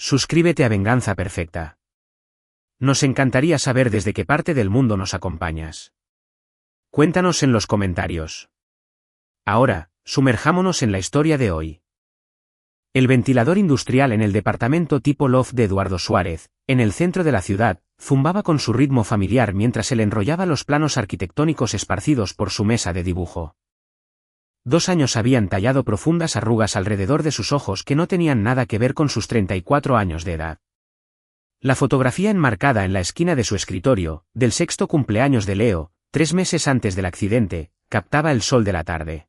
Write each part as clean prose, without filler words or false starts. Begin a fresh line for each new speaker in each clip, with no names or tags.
Suscríbete a Venganza Perfecta. Nos encantaría saber desde qué parte del mundo nos acompañas. Cuéntanos en los comentarios. Ahora, sumerjámonos en la historia de hoy. El ventilador industrial en el departamento tipo loft de Eduardo Suárez, en el centro de la ciudad, zumbaba con su ritmo familiar mientras él enrollaba los planos arquitectónicos esparcidos por su mesa de dibujo. 2 años habían tallado profundas arrugas alrededor de sus ojos que no tenían nada que ver con sus 34 años de edad. La fotografía enmarcada en la esquina de su escritorio, del 6º cumpleaños de Leo, 3 meses antes del accidente, captaba el sol de la tarde.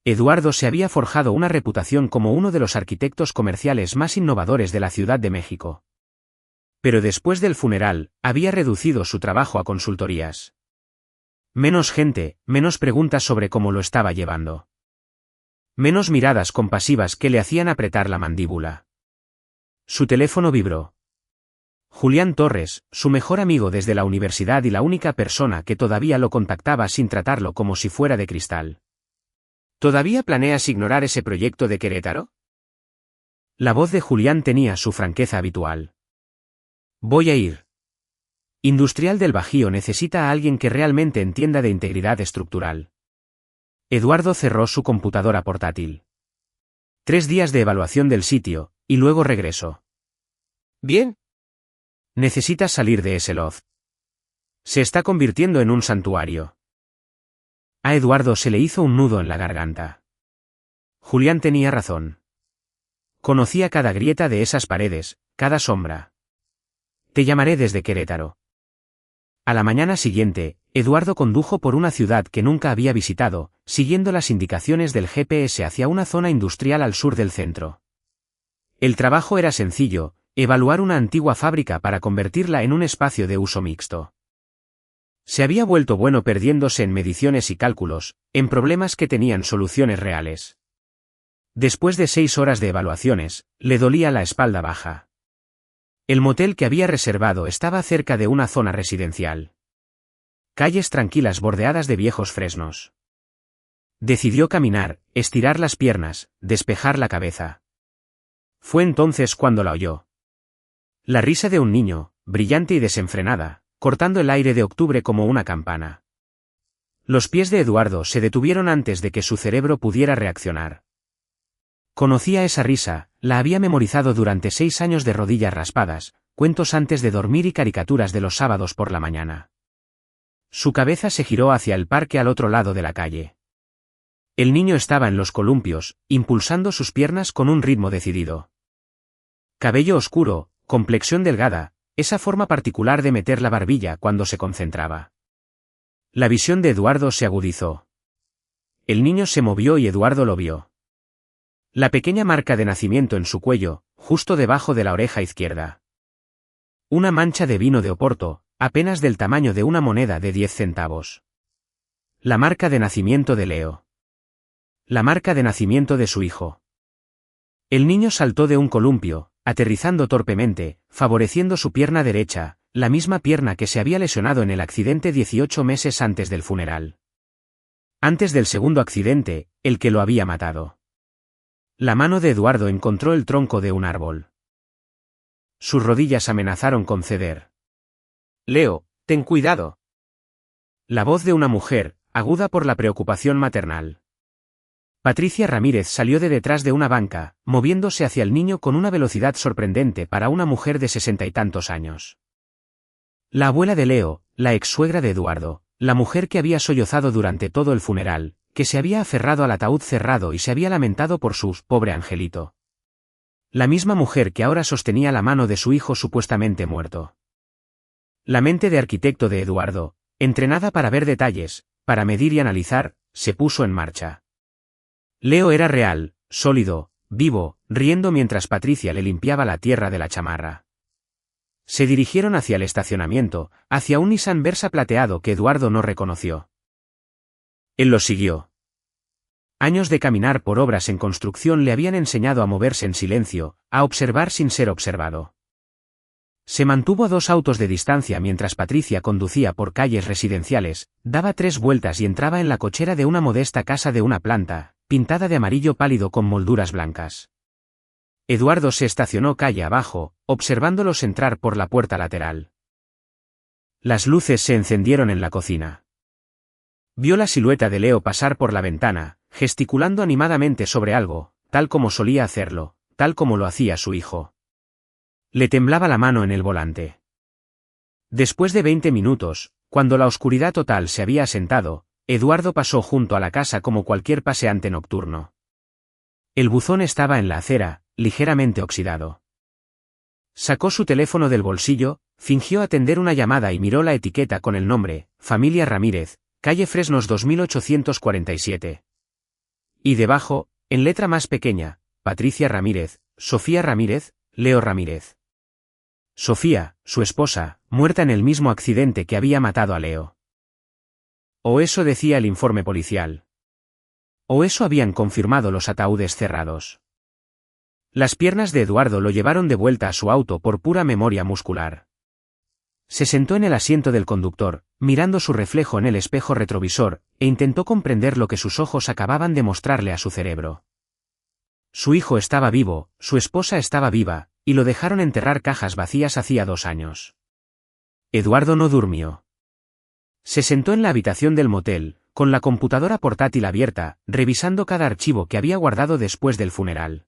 Eduardo se había forjado una reputación como uno de los arquitectos comerciales más innovadores de la Ciudad de México. Pero después del funeral, había reducido su trabajo a consultorías. Menos gente, menos preguntas sobre cómo lo estaba llevando. Menos miradas compasivas que le hacían apretar la mandíbula. Su teléfono vibró. Julián Torres, su mejor amigo desde la universidad y la única persona que todavía lo contactaba sin tratarlo como si fuera de cristal. ¿Todavía planeas ignorar ese proyecto de Querétaro? La voz de Julián tenía su franqueza habitual. Voy a ir. Industrial del Bajío necesita a alguien que realmente entienda de integridad estructural. Eduardo cerró su computadora portátil. 3 días de evaluación del sitio, y luego regreso. Bien. Necesitas salir de ese loft. Se está convirtiendo en un santuario. A Eduardo se le hizo un nudo en la garganta. Julián tenía razón. Conocía cada grieta de esas paredes, cada sombra. Te llamaré desde Querétaro. A la mañana siguiente, Eduardo condujo por una ciudad que nunca había visitado, siguiendo las indicaciones del GPS hacia una zona industrial al sur del centro. El trabajo era sencillo, evaluar una antigua fábrica para convertirla en un espacio de uso mixto. Se había vuelto bueno perdiéndose en mediciones y cálculos, en problemas que tenían soluciones reales. Después de 6 horas de evaluaciones, le dolía la espalda baja. El motel que había reservado estaba cerca de una zona residencial. Calles tranquilas bordeadas de viejos fresnos. Decidió caminar, estirar las piernas, despejar la cabeza. Fue entonces cuando la oyó. La risa de un niño, brillante y desenfrenada, cortando el aire de octubre como una campana. Los pies de Eduardo se detuvieron antes de que su cerebro pudiera reaccionar. Conocía esa risa, la había memorizado durante 6 años de rodillas raspadas, cuentos antes de dormir y caricaturas de los sábados por la mañana. Su cabeza se giró hacia el parque al otro lado de la calle. El niño estaba en los columpios, impulsando sus piernas con un ritmo decidido. Cabello oscuro, complexión delgada, esa forma particular de meter la barbilla cuando se concentraba. La visión de Eduardo se agudizó. El niño se movió y Eduardo lo vio. La pequeña marca de nacimiento en su cuello, justo debajo de la oreja izquierda. Una mancha de vino de Oporto, apenas del tamaño de una moneda de 10 centavos. La marca de nacimiento de Leo. La marca de nacimiento de su hijo. El niño saltó de un columpio, aterrizando torpemente, favoreciendo su pierna derecha, la misma pierna que se había lesionado en el accidente 18 meses antes del funeral. Antes del segundo accidente, el que lo había matado. La mano de Eduardo encontró el tronco de un árbol. Sus rodillas amenazaron con ceder. Leo, ten cuidado. La voz de una mujer, aguda por la preocupación maternal. Patricia Ramírez salió de detrás de una banca, moviéndose hacia el niño con una velocidad sorprendente para una mujer de 60 y tantos años. La abuela de Leo, la ex-suegra de Eduardo, la mujer que había sollozado durante todo el funeral, que se había aferrado al ataúd cerrado y se había lamentado por su pobre angelito. La misma mujer que ahora sostenía la mano de su hijo supuestamente muerto. La mente de arquitecto de Eduardo, entrenada para ver detalles, para medir y analizar, se puso en marcha. Leo era real, sólido, vivo, riendo mientras Patricia le limpiaba la tierra de la chamarra. Se dirigieron hacia el estacionamiento, hacia un Nissan Versa plateado que Eduardo no reconoció. Él lo siguió. Años de caminar por obras en construcción le habían enseñado a moverse en silencio, a observar sin ser observado. Se mantuvo a 2 autos de distancia mientras Patricia conducía por calles residenciales, daba 3 vueltas y entraba en la cochera de una modesta casa de una planta, pintada de amarillo pálido con molduras blancas. Eduardo se estacionó calle abajo, observándolos entrar por la puerta lateral. Las luces se encendieron en la cocina. Vio la silueta de Leo pasar por la ventana, gesticulando animadamente sobre algo, tal como solía hacerlo, tal como lo hacía su hijo. Le temblaba la mano en el volante. Después de 20 minutos, cuando la oscuridad total se había asentado, Eduardo pasó junto a la casa como cualquier paseante nocturno. El buzón estaba en la acera, ligeramente oxidado. Sacó su teléfono del bolsillo, fingió atender una llamada y miró la etiqueta con el nombre, Familia Ramírez, calle Fresnos 2847. Y debajo, en letra más pequeña, Patricia Ramírez, Sofía Ramírez, Leo Ramírez. Sofía, su esposa, muerta en el mismo accidente que había matado a Leo. O eso decía el informe policial. O eso habían confirmado los ataúdes cerrados. Las piernas de Eduardo lo llevaron de vuelta a su auto por pura memoria muscular. Se sentó en el asiento del conductor, mirando su reflejo en el espejo retrovisor, e intentó comprender lo que sus ojos acababan de mostrarle a su cerebro. Su hijo estaba vivo, su esposa estaba viva, y lo dejaron enterrar cajas vacías hacía 2 años. Eduardo no durmió. Se sentó en la habitación del motel, con la computadora portátil abierta, revisando cada archivo que había guardado después del funeral.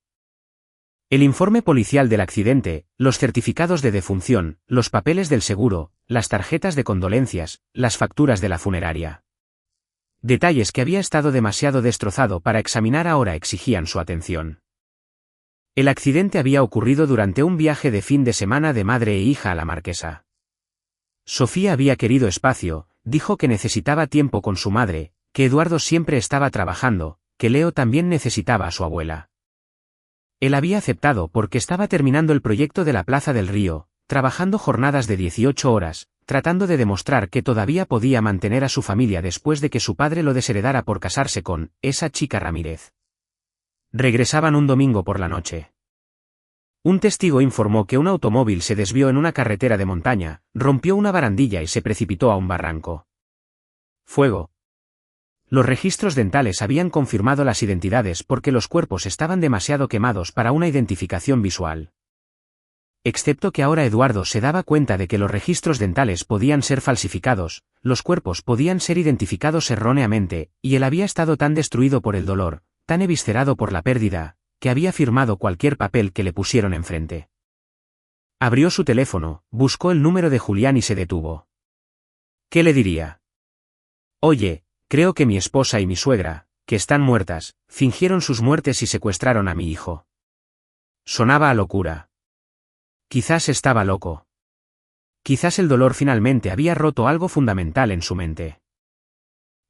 El informe policial del accidente, los certificados de defunción, los papeles del seguro, las tarjetas de condolencias, las facturas de la funeraria. Detalles que había estado demasiado destrozado para examinar ahora exigían su atención. El accidente había ocurrido durante un viaje de fin de semana de madre e hija a la Marquesa. Sofía había querido espacio, dijo que necesitaba tiempo con su madre, que Eduardo siempre estaba trabajando, que Leo también necesitaba a su abuela. Él había aceptado porque estaba terminando el proyecto de la Plaza del Río, trabajando jornadas de 18 horas, tratando de demostrar que todavía podía mantener a su familia después de que su padre lo desheredara por casarse con esa chica Ramírez. Regresaban un domingo por la noche. Un testigo informó que un automóvil se desvió en una carretera de montaña, rompió una barandilla y se precipitó a un barranco. Fuego. Los registros dentales habían confirmado las identidades porque los cuerpos estaban demasiado quemados para una identificación visual. Excepto que ahora Eduardo se daba cuenta de que los registros dentales podían ser falsificados, los cuerpos podían ser identificados erróneamente, y él había estado tan destruido por el dolor, tan eviscerado por la pérdida, que había firmado cualquier papel que le pusieron enfrente. Abrió su teléfono, buscó el número de Julián y se detuvo. ¿Qué le diría? Oye, creo que mi esposa y mi suegra, que están muertas, fingieron sus muertes y secuestraron a mi hijo. Sonaba a locura. Quizás estaba loco. Quizás el dolor finalmente había roto algo fundamental en su mente.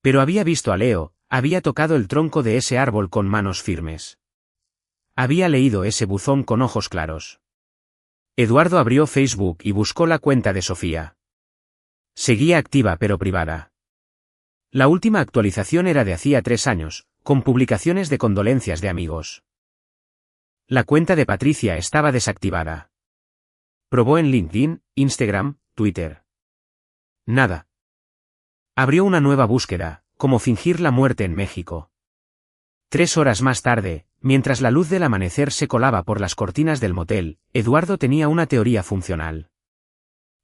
Pero había visto a Leo, había tocado el tronco de ese árbol con manos firmes. Había leído ese buzón con ojos claros. Eduardo abrió Facebook y buscó la cuenta de Sofía. Seguía activa pero privada. La última actualización era de hacía 3 años, con publicaciones de condolencias de amigos. La cuenta de Patricia estaba desactivada. Probó en LinkedIn, Instagram, Twitter. Nada. Abrió una nueva búsqueda, como fingir la muerte en México. 3 horas más tarde, mientras la luz del amanecer se colaba por las cortinas del motel, Eduardo tenía una teoría funcional.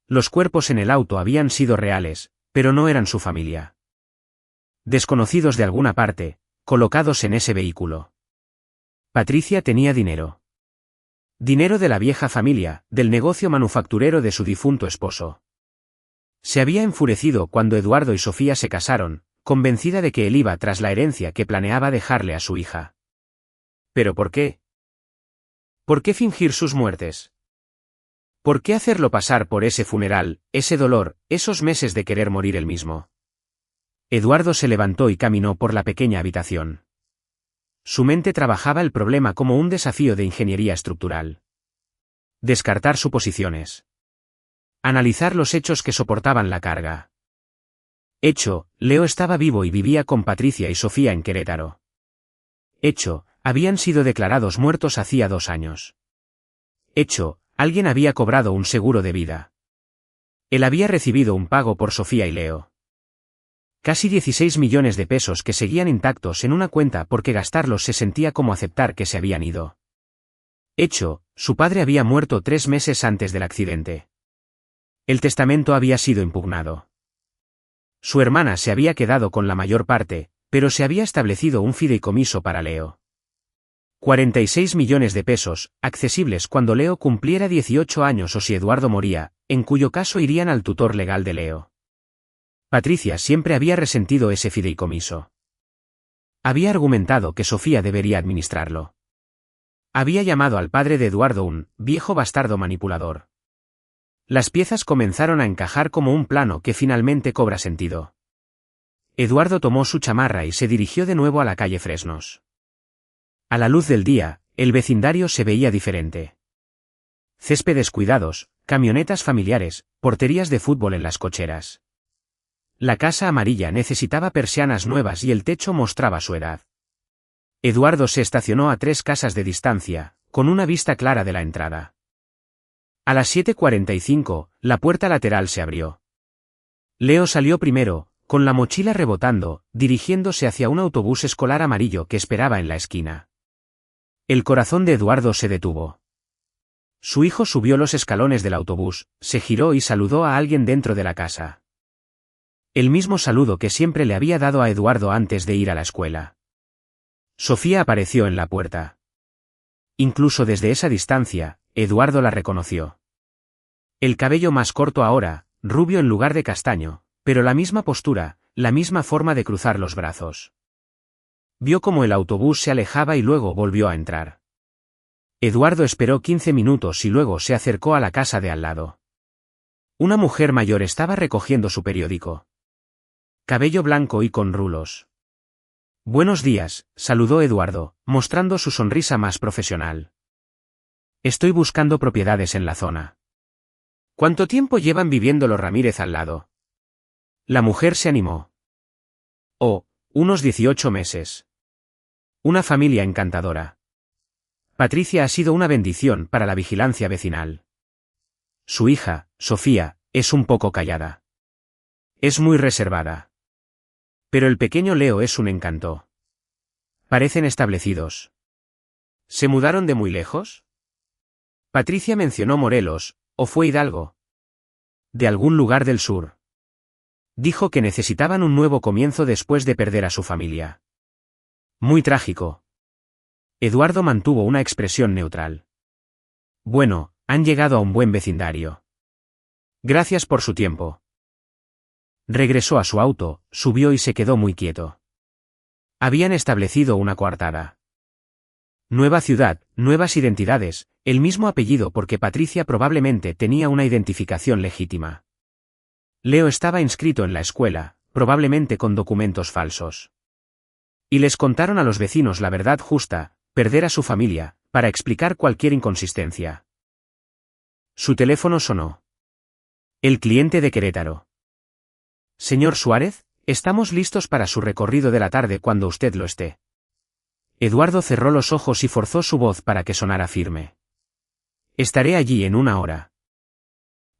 Los cuerpos en el auto habían sido reales, pero no eran su familia. Desconocidos de alguna parte, colocados en ese vehículo. Patricia tenía dinero. Dinero de la vieja familia, del negocio manufacturero de su difunto esposo. Se había enfurecido cuando Eduardo y Sofía se casaron, convencida de que él iba tras la herencia que planeaba dejarle a su hija. ¿Pero por qué? ¿Por qué fingir sus muertes? ¿Por qué hacerlo pasar por ese funeral, ese dolor, esos meses de querer morir él mismo? Eduardo se levantó y caminó por la pequeña habitación. Su mente trabajaba el problema como un desafío de ingeniería estructural. Descartar suposiciones. Analizar los hechos que soportaban la carga. Hecho, Leo estaba vivo y vivía con Patricia y Sofía en Querétaro. Hecho, habían sido declarados muertos hacía 2 años. Hecho, alguien había cobrado un seguro de vida. Él había recibido un pago por Sofía y Leo. Casi 16 millones de pesos que seguían intactos en una cuenta porque gastarlos se sentía como aceptar que se habían ido. Hecho, su padre había muerto 3 meses antes del accidente. El testamento había sido impugnado. Su hermana se había quedado con la mayor parte, pero se había establecido un fideicomiso para Leo. 46 millones de pesos, accesibles cuando Leo cumpliera 18 años o si Eduardo moría, en cuyo caso irían al tutor legal de Leo. Patricia siempre había resentido ese fideicomiso. Había argumentado que Sofía debería administrarlo. Había llamado al padre de Eduardo un viejo bastardo manipulador. Las piezas comenzaron a encajar como un plano que finalmente cobra sentido. Eduardo tomó su chamarra y se dirigió de nuevo a la calle Fresnos. A la luz del día, el vecindario se veía diferente. Céspedes cuidados, camionetas familiares, porterías de fútbol en las cocheras. La casa amarilla necesitaba persianas nuevas y el techo mostraba su edad. Eduardo se estacionó a 3 casas de distancia, con una vista clara de la entrada. A las 7:45, la puerta lateral se abrió. Leo salió primero, con la mochila rebotando, dirigiéndose hacia un autobús escolar amarillo que esperaba en la esquina. El corazón de Eduardo se detuvo. Su hijo subió los escalones del autobús, se giró y saludó a alguien dentro de la casa. El mismo saludo que siempre le había dado a Eduardo antes de ir a la escuela. Sofía apareció en la puerta. Incluso desde esa distancia, Eduardo la reconoció. El cabello más corto ahora, rubio en lugar de castaño, pero la misma postura, la misma forma de cruzar los brazos. Vio cómo el autobús se alejaba y luego volvió a entrar. Eduardo esperó 15 minutos y luego se acercó a la casa de al lado. Una mujer mayor estaba recogiendo su periódico. Cabello blanco y con rulos. Buenos días, saludó Eduardo, mostrando su sonrisa más profesional. Estoy buscando propiedades en la zona. ¿Cuánto tiempo llevan viviendo los Ramírez al lado? La mujer se animó. Oh, unos 18 meses. Una familia encantadora. Patricia ha sido una bendición para la vigilancia vecinal. Su hija, Sofía, es un poco callada. Es muy reservada. Pero el pequeño Leo es un encanto. Parecen establecidos. ¿Se mudaron de muy lejos? Patricia mencionó Morelos, ¿o fue Hidalgo? De algún lugar del sur. Dijo que necesitaban un nuevo comienzo después de perder a su familia. Muy trágico. Eduardo mantuvo una expresión neutral. Bueno, han llegado a un buen vecindario. Gracias por su tiempo. Regresó a su auto, subió y se quedó muy quieto. Habían establecido una coartada. Nueva ciudad, nuevas identidades, el mismo apellido porque Patricia probablemente tenía una identificación legítima. Leo estaba inscrito en la escuela, probablemente con documentos falsos. Y les contaron a los vecinos la verdad justa, perder a su familia, para explicar cualquier inconsistencia. Su teléfono sonó. El cliente de Querétaro. Señor Suárez, estamos listos para su recorrido de la tarde cuando usted lo esté. Eduardo cerró los ojos y forzó su voz para que sonara firme. Estaré allí en 1 hora.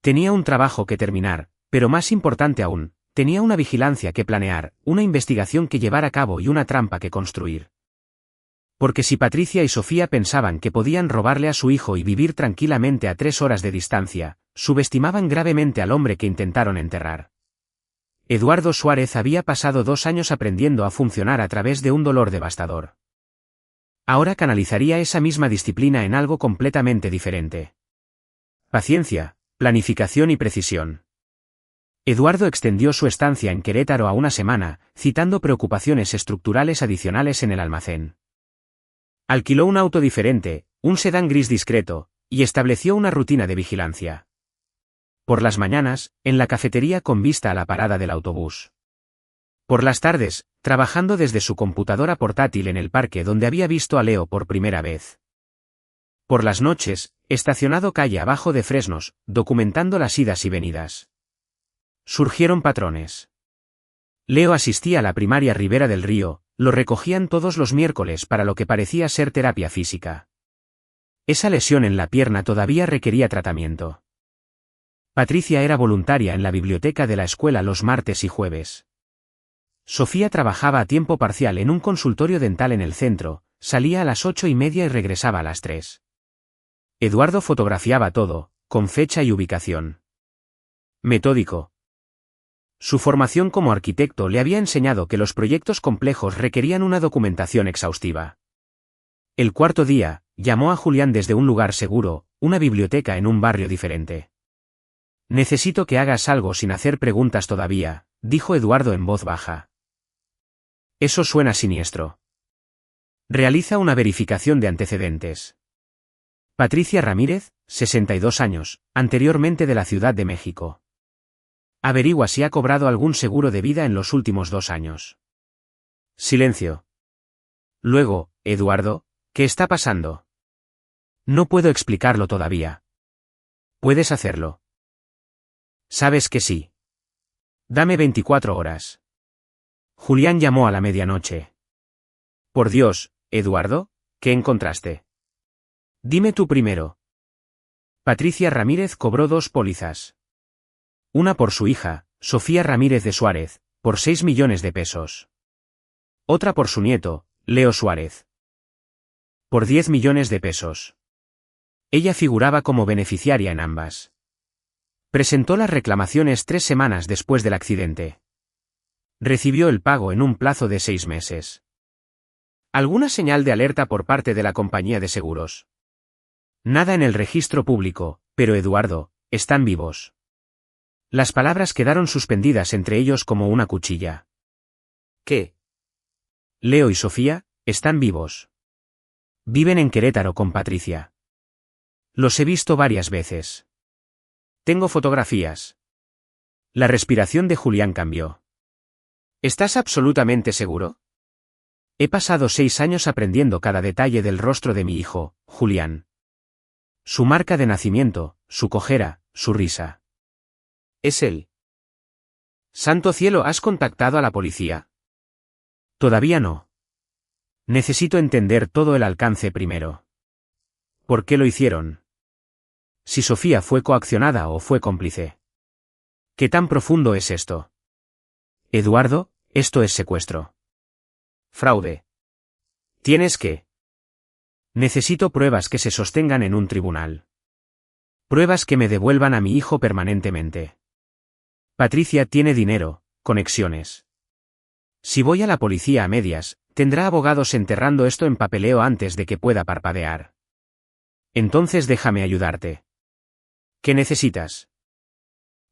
Tenía un trabajo que terminar, pero más importante aún, tenía una vigilancia que planear, una investigación que llevar a cabo y una trampa que construir. Porque si Patricia y Sofía pensaban que podían robarle a su hijo y vivir tranquilamente a 3 horas de distancia, subestimaban gravemente al hombre que intentaron enterrar. Eduardo Suárez había pasado 2 años aprendiendo a funcionar a través de un dolor devastador. Ahora canalizaría esa misma disciplina en algo completamente diferente. Paciencia, planificación y precisión. Eduardo extendió su estancia en Querétaro a 1 semana, citando preocupaciones estructurales adicionales en el almacén. Alquiló un auto diferente, un sedán gris discreto, y estableció una rutina de vigilancia. Por las mañanas, en la cafetería con vista a la parada del autobús. Por las tardes, trabajando desde su computadora portátil en el parque donde había visto a Leo por primera vez. Por las noches, estacionado calle abajo de Fresnos, documentando las idas y venidas. Surgieron patrones. Leo asistía a la primaria Ribera del Río, lo recogían todos los miércoles para lo que parecía ser terapia física. Esa lesión en la pierna todavía requería tratamiento. Patricia era voluntaria en la biblioteca de la escuela los martes y jueves. Sofía trabajaba a tiempo parcial en un consultorio dental en el centro, salía a las 8:30 y regresaba a las 3. Eduardo fotografiaba todo, con fecha y ubicación. Metódico. Su formación como arquitecto le había enseñado que los proyectos complejos requerían una documentación exhaustiva. El cuarto día, llamó a Julián desde un lugar seguro, una biblioteca en un barrio diferente. Necesito que hagas algo sin hacer preguntas todavía, dijo Eduardo en voz baja. Eso suena siniestro. Realiza una verificación de antecedentes. Patricia Ramírez, 62 años, anteriormente de la Ciudad de México. Averigua si ha cobrado algún seguro de vida en los últimos 2 años. Silencio. Luego, Eduardo, ¿qué está pasando? No puedo explicarlo todavía. ¿Puedes hacerlo? Sabes que sí. Dame 24 horas. Julián llamó a la medianoche. Por Dios, Eduardo, ¿qué encontraste? Dime tú primero. Patricia Ramírez cobró 2 pólizas. Una por su hija, Sofía Ramírez de Suárez, por 6 millones de pesos. Otra por su nieto, Leo Suárez. Por 10 millones de pesos. Ella figuraba como beneficiaria en ambas. Presentó las reclamaciones 3 semanas después del accidente. Recibió el pago en un plazo de 6 meses. ¿Alguna señal de alerta por parte de la compañía de seguros? Nada en el registro público, pero Eduardo, están vivos. Las palabras quedaron suspendidas entre ellos como una cuchilla. ¿Qué? Leo y Sofía, están vivos. Viven en Querétaro con Patricia. Los he visto varias veces. Tengo fotografías. La respiración de Julián cambió. ¿Estás absolutamente seguro? He pasado 6 años aprendiendo cada detalle del rostro de mi hijo, Julián. Su marca de nacimiento, su cojera, su risa. Es él. Santo cielo, ¿has contactado a la policía? Todavía no. Necesito entender todo el alcance primero. ¿Por qué lo hicieron? Si Sofía fue coaccionada o fue cómplice. ¿Qué tan profundo es esto? Eduardo, esto es secuestro. Fraude. Tienes que. Necesito pruebas que se sostengan en un tribunal. Pruebas que me devuelvan a mi hijo permanentemente. Patricia tiene dinero, conexiones. Si voy a la policía a medias, tendrá abogados enterrando esto en papeleo antes de que pueda parpadear. Entonces déjame ayudarte. ¿Qué necesitas?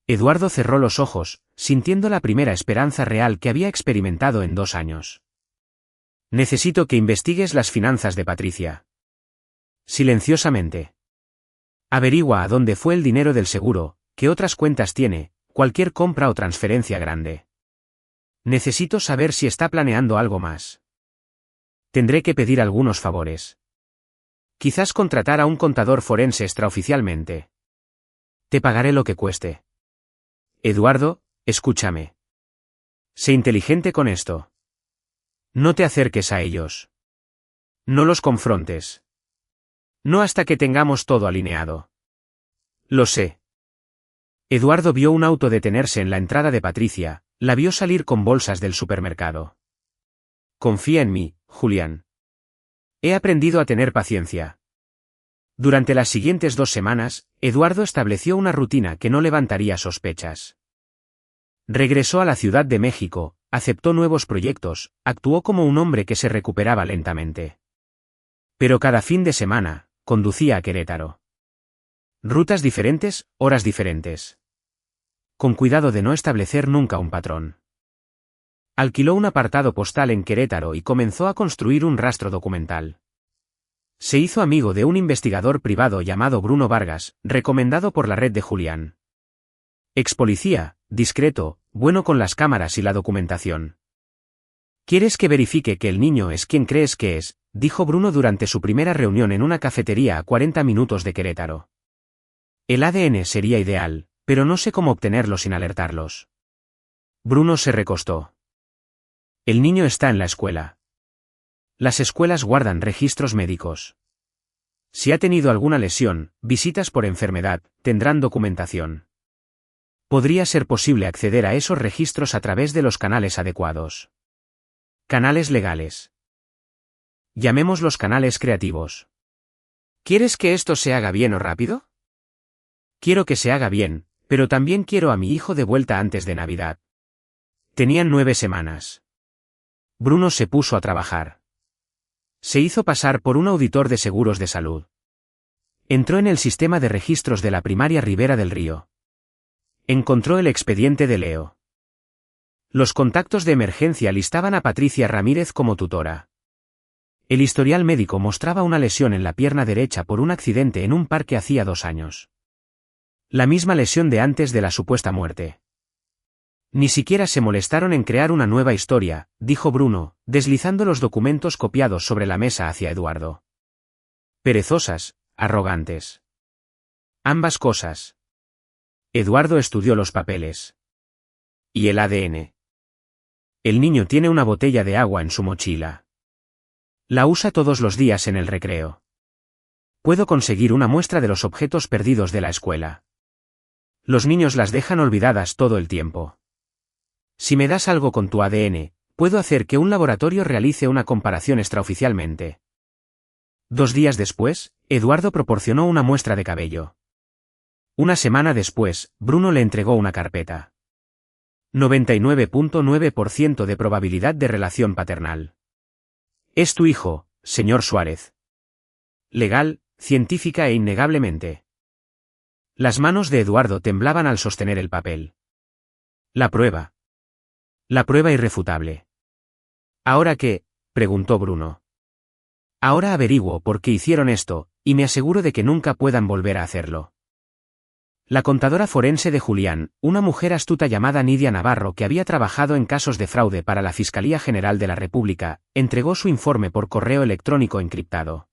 Eduardo cerró los ojos, sintiendo la primera esperanza real que había experimentado en 2 años. Necesito que investigues las finanzas de Patricia. Silenciosamente. Averigua a dónde fue el dinero del seguro, qué otras cuentas tiene, cualquier compra o transferencia grande. Necesito saber si está planeando algo más. Tendré que pedir algunos favores. Quizás contratar a un contador forense extraoficialmente. Te pagaré lo que cueste. Eduardo, escúchame. Sé inteligente con esto. No te acerques a ellos. No los confrontes. No hasta que tengamos todo alineado. Lo sé. Eduardo vio un auto detenerse en la entrada de Patricia, la vio salir con bolsas del supermercado. Confía en mí, Julián. He aprendido a tener paciencia. Durante las siguientes 2 semanas, Eduardo estableció una rutina que no levantaría sospechas. Regresó a la Ciudad de México, aceptó nuevos proyectos, actuó como un hombre que se recuperaba lentamente. Pero cada fin de semana, conducía a Querétaro. Rutas diferentes, horas diferentes. Con cuidado de no establecer nunca un patrón. Alquiló un apartado postal en Querétaro y comenzó a construir un rastro documental. Se hizo amigo de un investigador privado llamado Bruno Vargas, recomendado por la red de Julián. Ex policía, discreto, bueno con las cámaras y la documentación. ¿Quieres que verifique que el niño es quien crees que es?, dijo Bruno durante su primera reunión en una cafetería a 40 minutos de Querétaro. El ADN sería ideal, pero no sé cómo obtenerlo sin alertarlos. Bruno se recostó. El niño está en la escuela. Las escuelas guardan registros médicos. Si ha tenido alguna lesión, visitas por enfermedad, tendrán documentación. Podría ser posible acceder a esos registros a través de los canales adecuados. Canales legales. Llamémoslos canales creativos. ¿Quieres que esto se haga bien o rápido? Quiero que se haga bien, pero también quiero a mi hijo de vuelta antes de Navidad. Tenían 9 semanas. Bruno se puso a trabajar. Se hizo pasar por un auditor de seguros de salud. Entró en el sistema de registros de la primaria Ribera del Río. Encontró el expediente de Leo. Los contactos de emergencia listaban a Patricia Ramírez como tutora. El historial médico mostraba una lesión en la pierna derecha por un accidente en un parque hacía 2 años. La misma lesión de antes de la supuesta muerte. Ni siquiera se molestaron en crear una nueva historia, dijo Bruno, deslizando los documentos copiados sobre la mesa hacia Eduardo. Perezosas, arrogantes. Ambas cosas. Eduardo estudió los papeles. ¿Y el ADN? El niño tiene una botella de agua en su mochila. La usa todos los días en el recreo. Puedo conseguir una muestra de los objetos perdidos de la escuela. Los niños las dejan olvidadas todo el tiempo. Si me das algo con tu ADN, puedo hacer que un laboratorio realice una comparación extraoficialmente. 2 días después, Eduardo proporcionó una muestra de cabello. Una semana después, Bruno le entregó una carpeta. 99.9% de probabilidad de relación paternal. Es tu hijo, señor Suárez. Legal, científica e innegablemente. Las manos de Eduardo temblaban al sostener el papel. La prueba. La prueba irrefutable. ¿Ahora qué?, preguntó Bruno. Ahora averiguo por qué hicieron esto, y me aseguro de que nunca puedan volver a hacerlo. La contadora forense de Julián, una mujer astuta llamada Nidia Navarro que había trabajado en casos de fraude para la Fiscalía General de la República, entregó su informe por correo electrónico encriptado.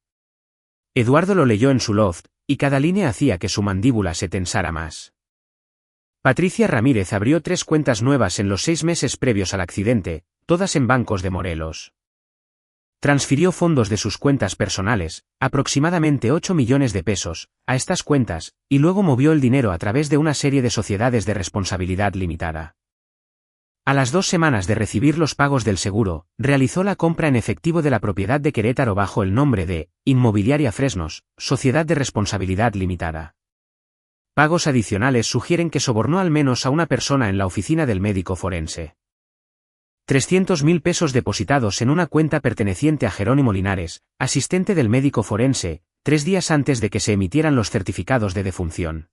Eduardo lo leyó en su loft, y cada línea hacía que su mandíbula se tensara más. Patricia Ramírez abrió 3 cuentas nuevas en los 6 meses previos al accidente, todas en bancos de Morelos. Transfirió fondos de sus cuentas personales, aproximadamente 8 millones de pesos, a estas cuentas, y luego movió el dinero a través de una serie de sociedades de responsabilidad limitada. A las 2 semanas de recibir los pagos del seguro, realizó la compra en efectivo de la propiedad de Querétaro bajo el nombre de Inmobiliaria Fresnos, Sociedad de Responsabilidad Limitada. Pagos adicionales sugieren que sobornó al menos a una persona en la oficina del médico forense. 300.000 pesos depositados en una cuenta perteneciente a Jerónimo Linares, asistente del médico forense, 3 días antes de que se emitieran los certificados de defunción.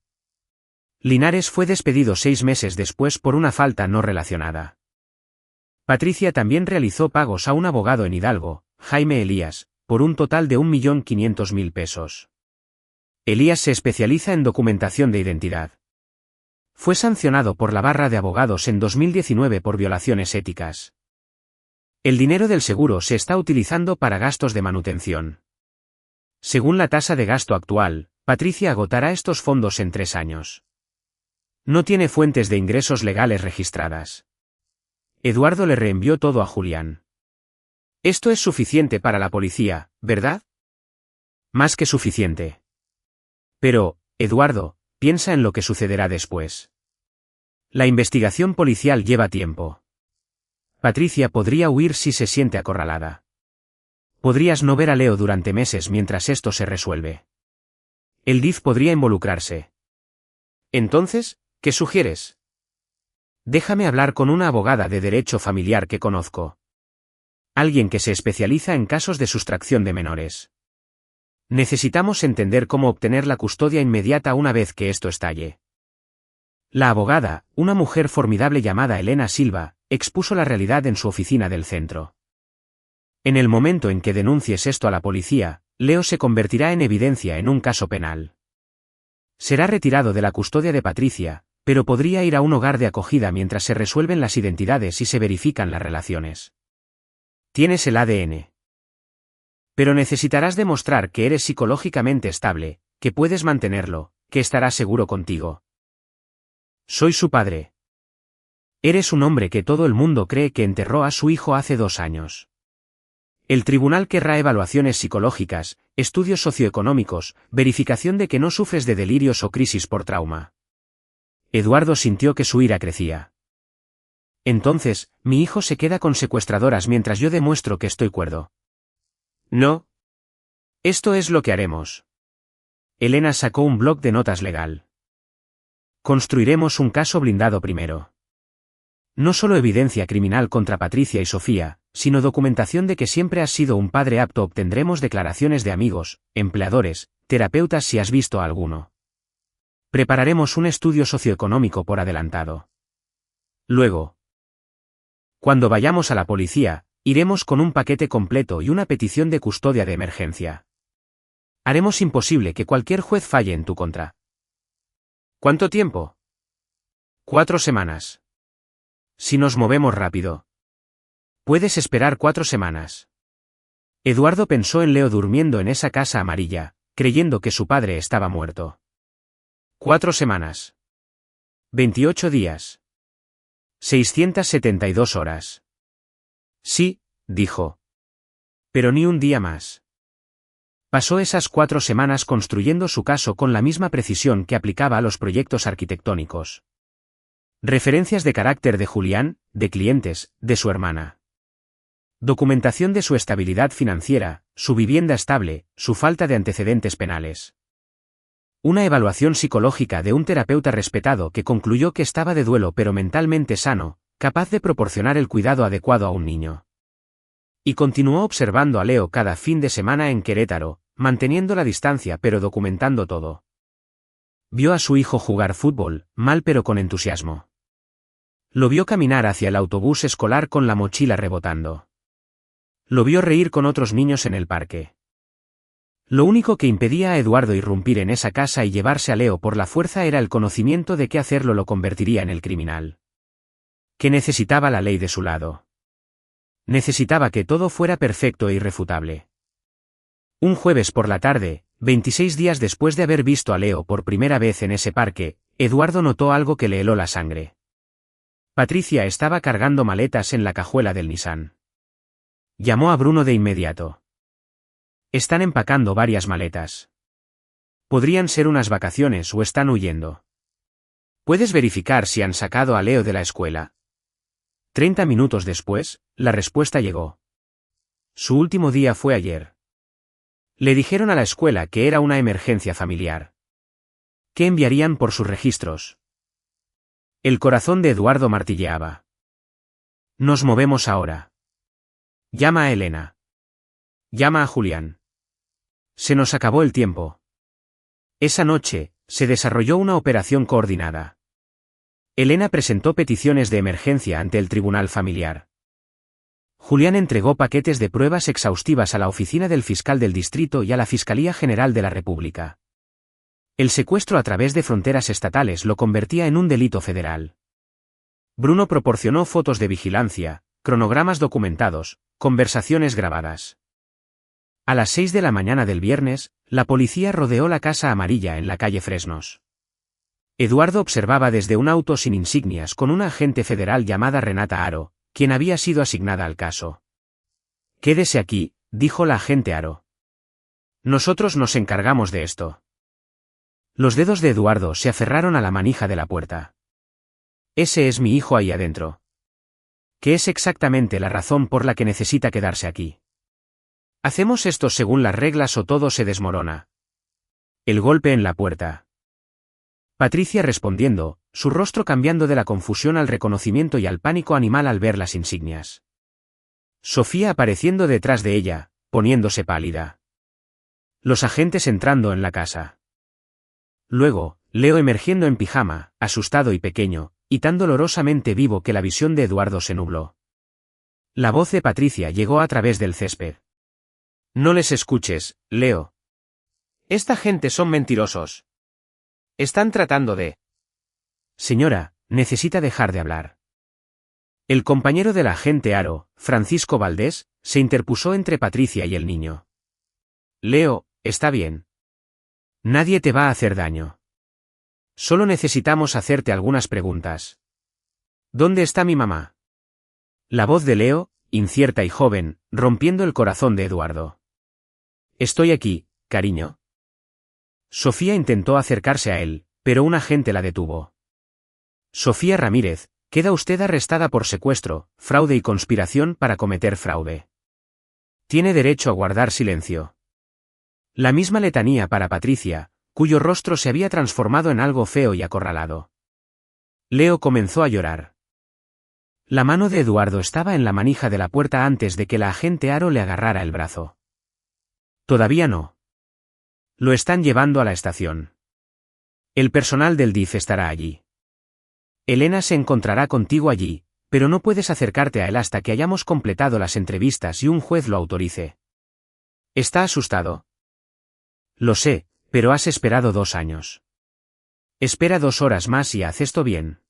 Linares fue despedido 6 meses después por una falta no relacionada. Patricia también realizó pagos a un abogado en Hidalgo, Jaime Elías, por un total de 1.500.000 pesos. Elías se especializa en documentación de identidad. Fue sancionado por la Barra de Abogados en 2019 por violaciones éticas. El dinero del seguro se está utilizando para gastos de manutención. Según la tasa de gasto actual, Patricia agotará estos fondos en 3 años. No tiene fuentes de ingresos legales registradas. Eduardo le reenvió todo a Julián. Esto es suficiente para la policía, ¿verdad? Más que suficiente. Pero, Eduardo, piensa en lo que sucederá después. La investigación policial lleva tiempo. Patricia podría huir si se siente acorralada. Podrías no ver a Leo durante meses mientras esto se resuelve. El DIF podría involucrarse. Entonces, ¿qué sugieres? Déjame hablar con una abogada de derecho familiar que conozco. Alguien que se especializa en casos de sustracción de menores. Necesitamos entender cómo obtener la custodia inmediata una vez que esto estalle. La abogada, una mujer formidable llamada Elena Silva, expuso la realidad en su oficina del centro. En el momento en que denuncies esto a la policía, Leo se convertirá en evidencia en un caso penal. Será retirado de la custodia de Patricia, pero podría ir a un hogar de acogida mientras se resuelven las identidades y se verifican las relaciones. Tienes el ADN. Pero necesitarás demostrar que eres psicológicamente estable, que puedes mantenerlo, que estará seguro contigo. Soy su padre. Eres un hombre que todo el mundo cree que enterró a su hijo hace 2 años. El tribunal querrá evaluaciones psicológicas, estudios socioeconómicos, verificación de que no sufres de delirios o crisis por trauma. Eduardo sintió que su ira crecía. Entonces, mi hijo se queda con secuestradoras mientras yo demuestro que estoy cuerdo. No. Esto es lo que haremos. Elena sacó un bloc de notas legal. Construiremos un caso blindado primero. No solo evidencia criminal contra Patricia y Sofía, sino documentación de que siempre has sido un padre apto. Obtendremos declaraciones de amigos, empleadores, terapeutas si has visto a alguno. Prepararemos un estudio socioeconómico por adelantado. Luego, cuando vayamos a la policía, iremos con un paquete completo y una petición de custodia de emergencia. Haremos imposible que cualquier juez falle en tu contra. ¿Cuánto tiempo? 4 semanas. Si nos movemos rápido. Puedes esperar 4 semanas. Eduardo pensó en Leo durmiendo en esa casa amarilla, creyendo que su padre estaba muerto. 4 semanas. 28 días. 672 horas. Sí, dijo. Pero ni un día más. Pasó esas 4 semanas construyendo su caso con la misma precisión que aplicaba a los proyectos arquitectónicos. Referencias de carácter de Julián, de clientes, de su hermana. Documentación de su estabilidad financiera, su vivienda estable, su falta de antecedentes penales. Una evaluación psicológica de un terapeuta respetado que concluyó que estaba de duelo pero mentalmente sano, capaz de proporcionar el cuidado adecuado a un niño. Y continuó observando a Leo cada fin de semana en Querétaro, manteniendo la distancia pero documentando todo. Vio a su hijo jugar fútbol, mal pero con entusiasmo. Lo vio caminar hacia el autobús escolar con la mochila rebotando. Lo vio reír con otros niños en el parque. Lo único que impedía a Eduardo irrumpir en esa casa y llevarse a Leo por la fuerza era el conocimiento de que hacerlo lo convertiría en el criminal. Que necesitaba la ley de su lado. Necesitaba que todo fuera perfecto e irrefutable. Un jueves por la tarde, 26 días después de haber visto a Leo por primera vez en ese parque, Eduardo notó algo que le heló la sangre. Patricia estaba cargando maletas en la cajuela del Nissan. Llamó a Bruno de inmediato. Están empacando varias maletas. Podrían ser unas vacaciones o están huyendo. ¿Puedes verificar si han sacado a Leo de la escuela? 30 minutos después, la respuesta llegó. Su último día fue ayer. Le dijeron a la escuela que era una emergencia familiar. ¿Qué enviarían por sus registros? El corazón de Eduardo martilleaba. Nos movemos ahora. Llama a Elena. Llama a Julián. Se nos acabó el tiempo. Esa noche, se desarrolló una operación coordinada. Elena presentó peticiones de emergencia ante el tribunal familiar. Julián entregó paquetes de pruebas exhaustivas a la oficina del fiscal del distrito y a la Fiscalía General de la República. El secuestro a través de fronteras estatales lo convertía en un delito federal. Bruno proporcionó fotos de vigilancia, cronogramas documentados, conversaciones grabadas. A las 6 de la mañana del viernes, la policía rodeó la casa amarilla en la calle Fresnos. Eduardo observaba desde un auto sin insignias con una agente federal llamada Renata Aro, quien había sido asignada al caso. Quédese aquí, dijo la agente Aro. Nosotros nos encargamos de esto. Los dedos de Eduardo se aferraron a la manija de la puerta. Ese es mi hijo ahí adentro. ¿Qué es exactamente la razón por la que necesita quedarse aquí? ¿Hacemos esto según las reglas o todo se desmorona? El golpe en la puerta. Patricia respondiendo, su rostro cambiando de la confusión al reconocimiento y al pánico animal al ver las insignias. Sofía apareciendo detrás de ella, poniéndose pálida. Los agentes entrando en la casa. Luego, Leo emergiendo en pijama, asustado y pequeño, y tan dolorosamente vivo que la visión de Eduardo se nubló. La voz de Patricia llegó a través del césped. No les escuches, Leo. Esta gente son mentirosos. Están tratando de... Señora, necesita dejar de hablar. El compañero del agente Aro, Francisco Valdés, se interpuso entre Patricia y el niño. Leo, está bien. Nadie te va a hacer daño. Solo necesitamos hacerte algunas preguntas. ¿Dónde está mi mamá? La voz de Leo, incierta y joven, rompiendo el corazón de Eduardo. Estoy aquí, cariño. Sofía intentó acercarse a él, pero un agente la detuvo. Sofía Ramírez, queda usted arrestada por secuestro, fraude y conspiración para cometer fraude. Tiene derecho a guardar silencio. La misma letanía para Patricia, cuyo rostro se había transformado en algo feo y acorralado. Leo comenzó a llorar. La mano de Eduardo estaba en la manija de la puerta antes de que la agente Aro le agarrara el brazo. Todavía no. Lo están llevando a la estación. El personal del DIF estará allí. Elena se encontrará contigo allí, pero no puedes acercarte a él hasta que hayamos completado las entrevistas y un juez lo autorice. ¿Está asustado? Lo sé, pero has esperado 2 años. Espera 2 horas más y haz esto bien.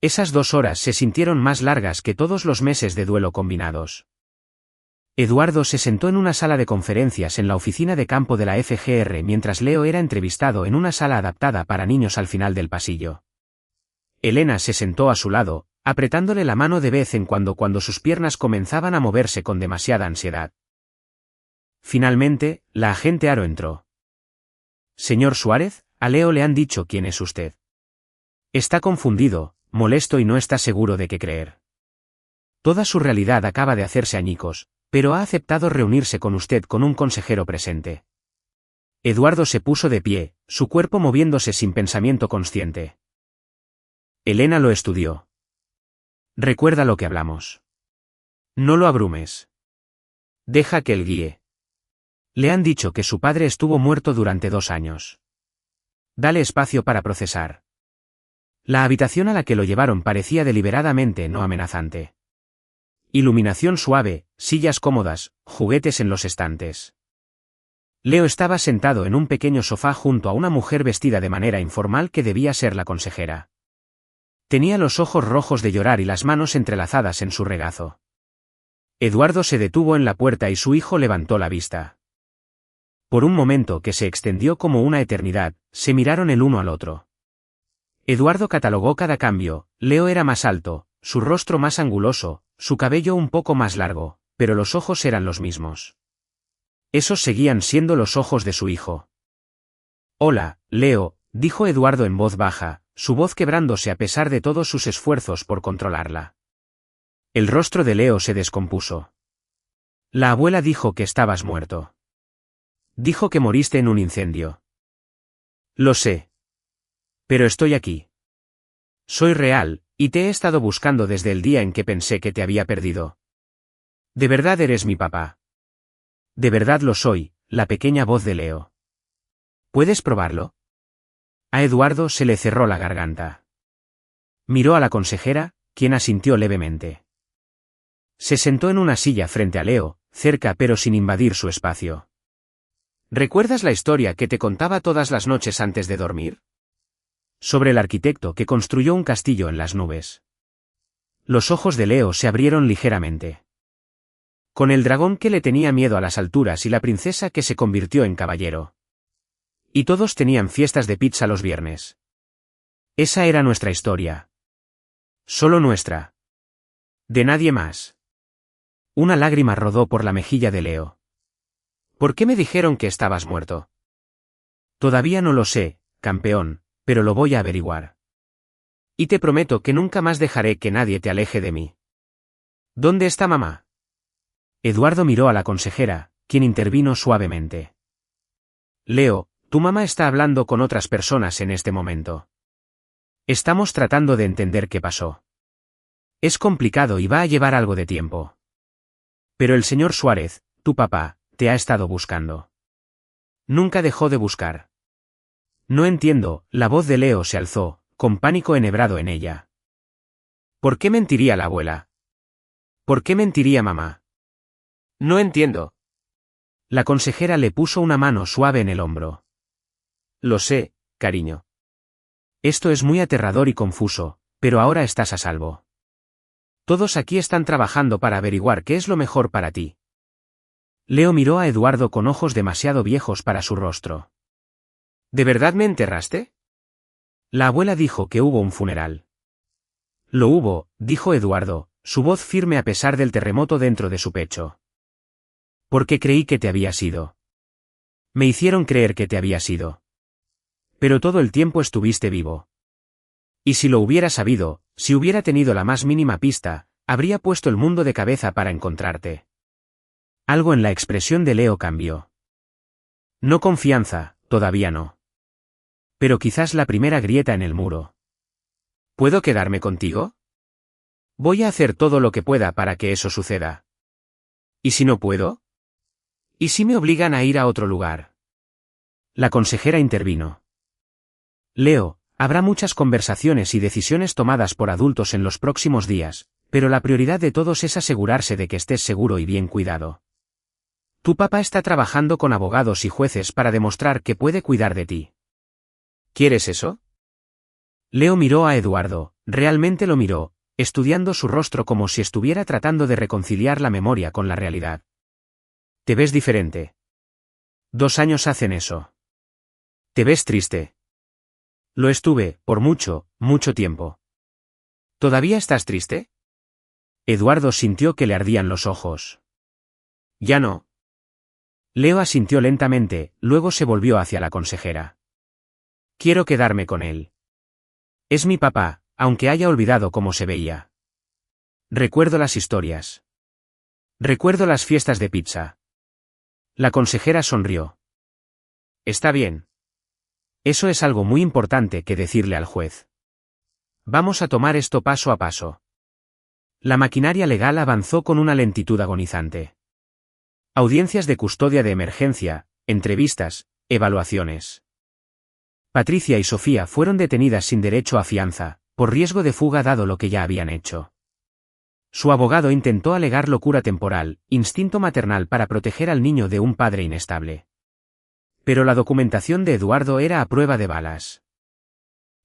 Esas 2 horas se sintieron más largas que todos los meses de duelo combinados. Eduardo se sentó en una sala de conferencias en la oficina de campo de la FGR mientras Leo era entrevistado en una sala adaptada para niños al final del pasillo. Elena se sentó a su lado, apretándole la mano de vez en cuando sus piernas comenzaban a moverse con demasiada ansiedad. Finalmente, la agente Aro entró. Señor Suárez, a Leo le han dicho quién es usted. Está confundido, molesto y no está seguro de qué creer. Toda su realidad acaba de hacerse añicos, pero ha aceptado reunirse con usted con un consejero presente. Eduardo se puso de pie, su cuerpo moviéndose sin pensamiento consciente. Elena lo estudió. Recuerda lo que hablamos. No lo abrumes. Deja que él guíe. Le han dicho que su padre estuvo muerto durante 2 años. Dale espacio para procesar. La habitación a la que lo llevaron parecía deliberadamente no amenazante. Iluminación suave, sillas cómodas, juguetes en los estantes. Leo estaba sentado en un pequeño sofá junto a una mujer vestida de manera informal que debía ser la consejera. Tenía los ojos rojos de llorar y las manos entrelazadas en su regazo. Eduardo se detuvo en la puerta y su hijo levantó la vista. Por un momento que se extendió como una eternidad, se miraron el uno al otro. Eduardo catalogó cada cambio. Leo era más alto, su rostro más anguloso, su cabello un poco más largo, pero los ojos eran los mismos. Esos seguían siendo los ojos de su hijo. Hola, Leo, dijo Eduardo en voz baja, su voz quebrándose a pesar de todos sus esfuerzos por controlarla. El rostro de Leo se descompuso. La abuela dijo que estabas muerto. Dijo que moriste en un incendio. Lo sé. Pero estoy aquí. Soy real, y te he estado buscando desde el día en que pensé que te había perdido. ¿De verdad eres mi papá? De verdad lo soy, la pequeña voz de Leo. ¿Puedes probarlo? A Eduardo se le cerró la garganta. Miró a la consejera, quien asintió levemente. Se sentó en una silla frente a Leo, cerca pero sin invadir su espacio. ¿Recuerdas la historia que te contaba todas las noches antes de dormir? Sobre el arquitecto que construyó un castillo en las nubes. Los ojos de Leo se abrieron ligeramente. Con el dragón que le tenía miedo a las alturas y la princesa que se convirtió en caballero. Y todos tenían fiestas de pizza los viernes. Esa era nuestra historia. Solo nuestra. De nadie más. Una lágrima rodó por la mejilla de Leo. ¿Por qué me dijeron que estabas muerto? Todavía no lo sé, campeón, pero lo voy a averiguar. Y te prometo que nunca más dejaré que nadie te aleje de mí. ¿Dónde está mamá? Eduardo miró a la consejera, quien intervino suavemente. Leo, tu mamá está hablando con otras personas en este momento. Estamos tratando de entender qué pasó. Es complicado y va a llevar algo de tiempo. Pero el señor Suárez, tu papá, te ha estado buscando. Nunca dejó de buscar. No entiendo, la voz de Leo se alzó, con pánico enhebrado en ella. ¿Por qué mentiría la abuela? ¿Por qué mentiría mamá? No entiendo. La consejera le puso una mano suave en el hombro. Lo sé, cariño. Esto es muy aterrador y confuso, pero ahora estás a salvo. Todos aquí están trabajando para averiguar qué es lo mejor para ti. Leo miró a Eduardo con ojos demasiado viejos para su rostro. ¿De verdad me enterraste? La abuela dijo que hubo un funeral. Lo hubo, dijo Eduardo, su voz firme a pesar del terremoto dentro de su pecho. Porque creí que te habías ido. Me hicieron creer que te habías ido. Pero todo el tiempo estuviste vivo. Y si lo hubiera sabido, si hubiera tenido la más mínima pista, habría puesto el mundo de cabeza para encontrarte. Algo en la expresión de Leo cambió. No confianza, todavía no. Pero quizás la primera grieta en el muro. ¿Puedo quedarme contigo? Voy a hacer todo lo que pueda para que eso suceda. ¿Y si no puedo? ¿Y si me obligan a ir a otro lugar? La consejera intervino. Leo, habrá muchas conversaciones y decisiones tomadas por adultos en los próximos días, pero la prioridad de todos es asegurarse de que estés seguro y bien cuidado. Tu papá está trabajando con abogados y jueces para demostrar que puede cuidar de ti. ¿Quieres eso? Leo miró a Eduardo, realmente lo miró, estudiando su rostro como si estuviera tratando de reconciliar la memoria con la realidad. Te ves diferente. 2 años hacen eso. Te ves triste. Lo estuve, por mucho, mucho tiempo. ¿Todavía estás triste? Eduardo sintió que le ardían los ojos. Ya no. Leo asintió lentamente, luego se volvió hacia la consejera. Quiero quedarme con él. Es mi papá, aunque haya olvidado cómo se veía. Recuerdo las historias. Recuerdo las fiestas de pizza. La consejera sonrió. Está bien. Eso es algo muy importante que decirle al juez. Vamos a tomar esto paso a paso. La maquinaria legal avanzó con una lentitud agonizante. Audiencias de custodia de emergencia, entrevistas, evaluaciones. Patricia y Sofía fueron detenidas sin derecho a fianza, por riesgo de fuga dado lo que ya habían hecho. Su abogado intentó alegar locura temporal, instinto maternal para proteger al niño de un padre inestable. Pero la documentación de Eduardo era a prueba de balas.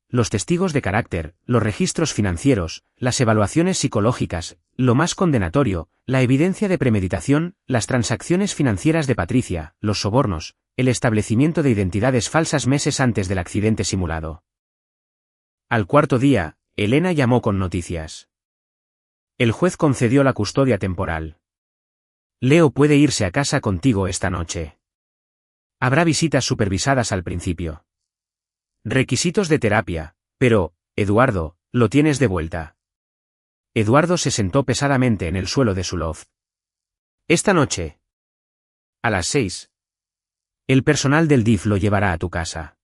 Los testigos de carácter, los registros financieros, las evaluaciones psicológicas, lo más condenatorio, la evidencia de premeditación, las transacciones financieras de Patricia, los sobornos, el establecimiento de identidades falsas meses antes del accidente simulado. Al cuarto día, Elena llamó con noticias. El juez concedió la custodia temporal. Leo puede irse a casa contigo esta noche. Habrá visitas supervisadas al principio. Requisitos de terapia, pero, Eduardo, lo tienes de vuelta. Eduardo se sentó pesadamente en el suelo de su loft. Esta noche. A las 6. El personal del DIF lo llevará a tu casa.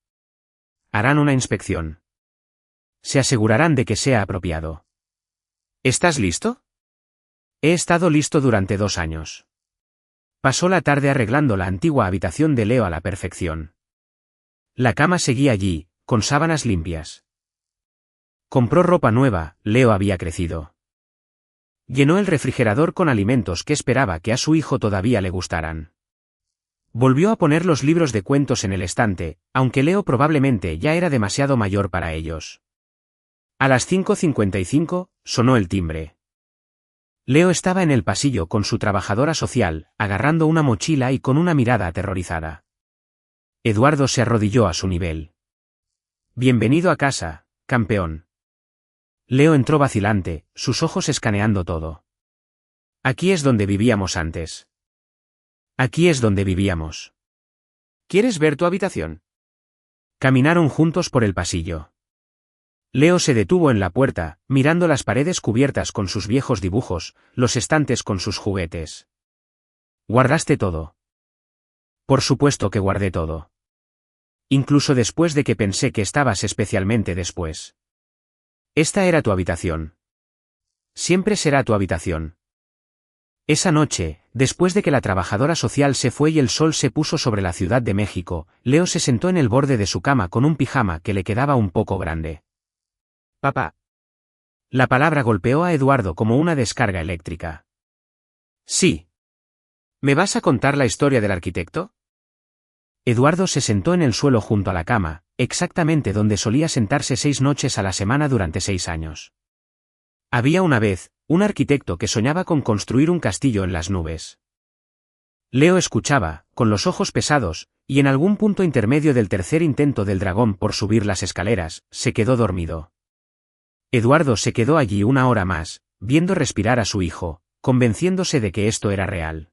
Harán una inspección. Se asegurarán de que sea apropiado. ¿Estás listo? He estado listo durante 2 años. Pasó la tarde arreglando la antigua habitación de Leo a la perfección. La cama seguía allí, con sábanas limpias. Compró ropa nueva, Leo había crecido. Llenó el refrigerador con alimentos que esperaba que a su hijo todavía le gustaran. Volvió a poner los libros de cuentos en el estante, aunque Leo probablemente ya era demasiado mayor para ellos. A las 5:55, sonó el timbre. Leo estaba en el pasillo con su trabajadora social, agarrando una mochila y con una mirada aterrorizada. Eduardo se arrodilló a su nivel. Bienvenido a casa, campeón. Leo entró vacilante, sus ojos escaneando todo. Aquí es donde vivíamos antes. Aquí es donde vivíamos. ¿Quieres ver tu habitación? Caminaron juntos por el pasillo. Leo se detuvo en la puerta, mirando las paredes cubiertas con sus viejos dibujos, los estantes con sus juguetes. ¿Guardaste todo? Por supuesto que guardé todo. Incluso después de que pensé que estabas especialmente después. Esta era tu habitación. Siempre será tu habitación. Esa noche, después de que la trabajadora social se fue y el sol se puso sobre la Ciudad de México, Leo se sentó en el borde de su cama con un pijama que le quedaba un poco grande. Papá. La palabra golpeó a Eduardo como una descarga eléctrica. Sí. ¿Me vas a contar la historia del arquitecto? Eduardo se sentó en el suelo junto a la cama, exactamente donde solía sentarse 6 noches a la semana durante 6 años. Había una vez, un arquitecto que soñaba con construir un castillo en las nubes. Leo escuchaba, con los ojos pesados, y en algún punto intermedio del tercer intento del dragón por subir las escaleras, se quedó dormido. Eduardo se quedó allí 1 hora más, viendo respirar a su hijo, convenciéndose de que esto era real.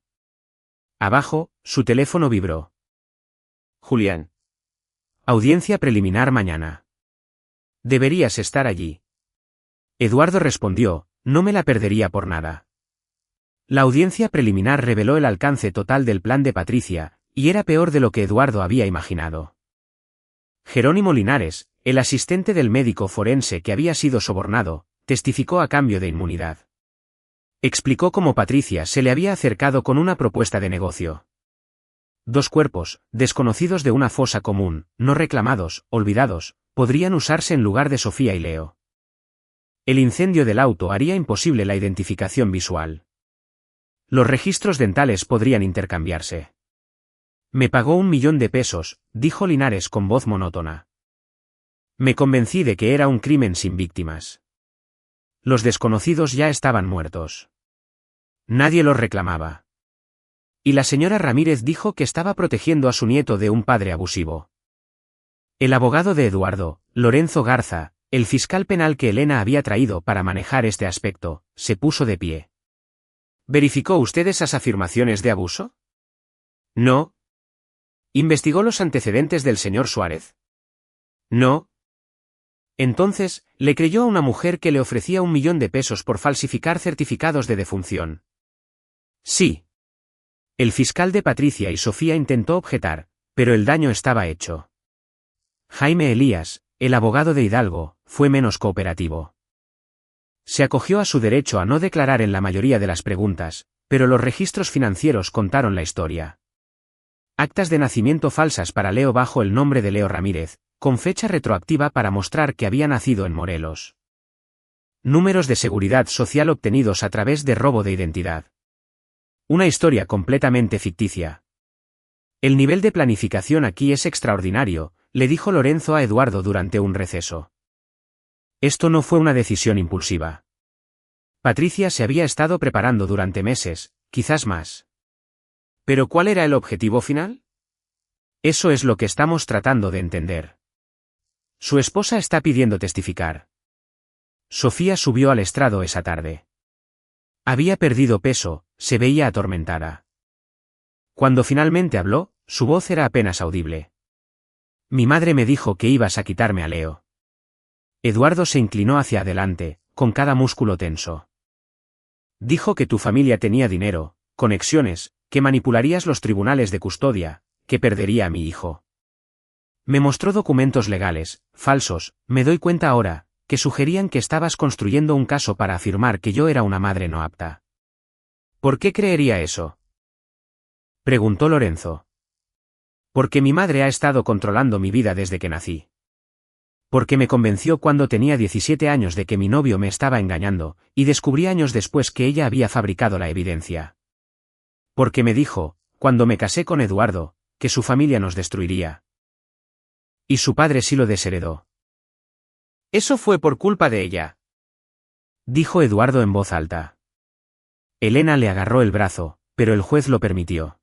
Abajo, su teléfono vibró. Julián. Audiencia preliminar mañana. Deberías estar allí. Eduardo respondió, no me la perdería por nada. La audiencia preliminar reveló el alcance total del plan de Patricia, y era peor de lo que Eduardo había imaginado. Jerónimo Linares, el asistente del médico forense que había sido sobornado, testificó a cambio de inmunidad. Explicó cómo Patricia se le había acercado con una propuesta de negocio. 2 cuerpos, desconocidos de una fosa común, no reclamados, olvidados, podrían usarse en lugar de Sofía y Leo. El incendio del auto haría imposible la identificación visual. Los registros dentales podrían intercambiarse. Me pagó 1 millón de pesos, dijo Linares con voz monótona. Me convencí de que era un crimen sin víctimas. Los desconocidos ya estaban muertos. Nadie los reclamaba. Y la señora Ramírez dijo que estaba protegiendo a su nieto de un padre abusivo. El abogado de Eduardo, Lorenzo Garza, el fiscal penal que Elena había traído para manejar este aspecto, se puso de pie. ¿Verificó usted esas afirmaciones de abuso? No. ¿Investigó los antecedentes del señor Suárez? No. Entonces, ¿le creyó a una mujer que le ofrecía 1 millón de pesos por falsificar certificados de defunción? Sí. El fiscal de Patricia y Sofía intentó objetar, pero el daño estaba hecho. Jaime Elías, el abogado de Hidalgo, fue menos cooperativo. Se acogió a su derecho a no declarar en la mayoría de las preguntas, pero los registros financieros contaron la historia. Actas de nacimiento falsas para Leo bajo el nombre de Leo Ramírez, con fecha retroactiva para mostrar que había nacido en Morelos. Números de seguridad social obtenidos a través de robo de identidad. Una historia completamente ficticia. El nivel de planificación aquí es extraordinario, le dijo Lorenzo a Eduardo durante un receso. Esto no fue una decisión impulsiva. Patricia se había estado preparando durante meses, quizás más. ¿Pero cuál era el objetivo final? Eso es lo que estamos tratando de entender. Su esposa está pidiendo testificar. Sofía subió al estrado esa tarde. Había perdido peso, se veía atormentada. Cuando finalmente habló, su voz era apenas audible. Mi madre me dijo que ibas a quitarme a Leo. Eduardo se inclinó hacia adelante, con cada músculo tenso. Dijo que tu familia tenía dinero, conexiones, que manipularías los tribunales de custodia, que perdería a mi hijo. Me mostró documentos legales, falsos, me doy cuenta ahora, que sugerían que estabas construyendo un caso para afirmar que yo era una madre no apta. ¿Por qué creería eso? Preguntó Lorenzo. Porque mi madre ha estado controlando mi vida desde que nací. Porque me convenció cuando tenía 17 años de que mi novio me estaba engañando, y descubrí años después que ella había fabricado la evidencia. Porque me dijo, cuando me casé con Eduardo, que su familia nos destruiría. Y su padre sí lo desheredó. Eso fue por culpa de ella. Dijo Eduardo en voz alta. Elena le agarró el brazo, pero el juez lo permitió.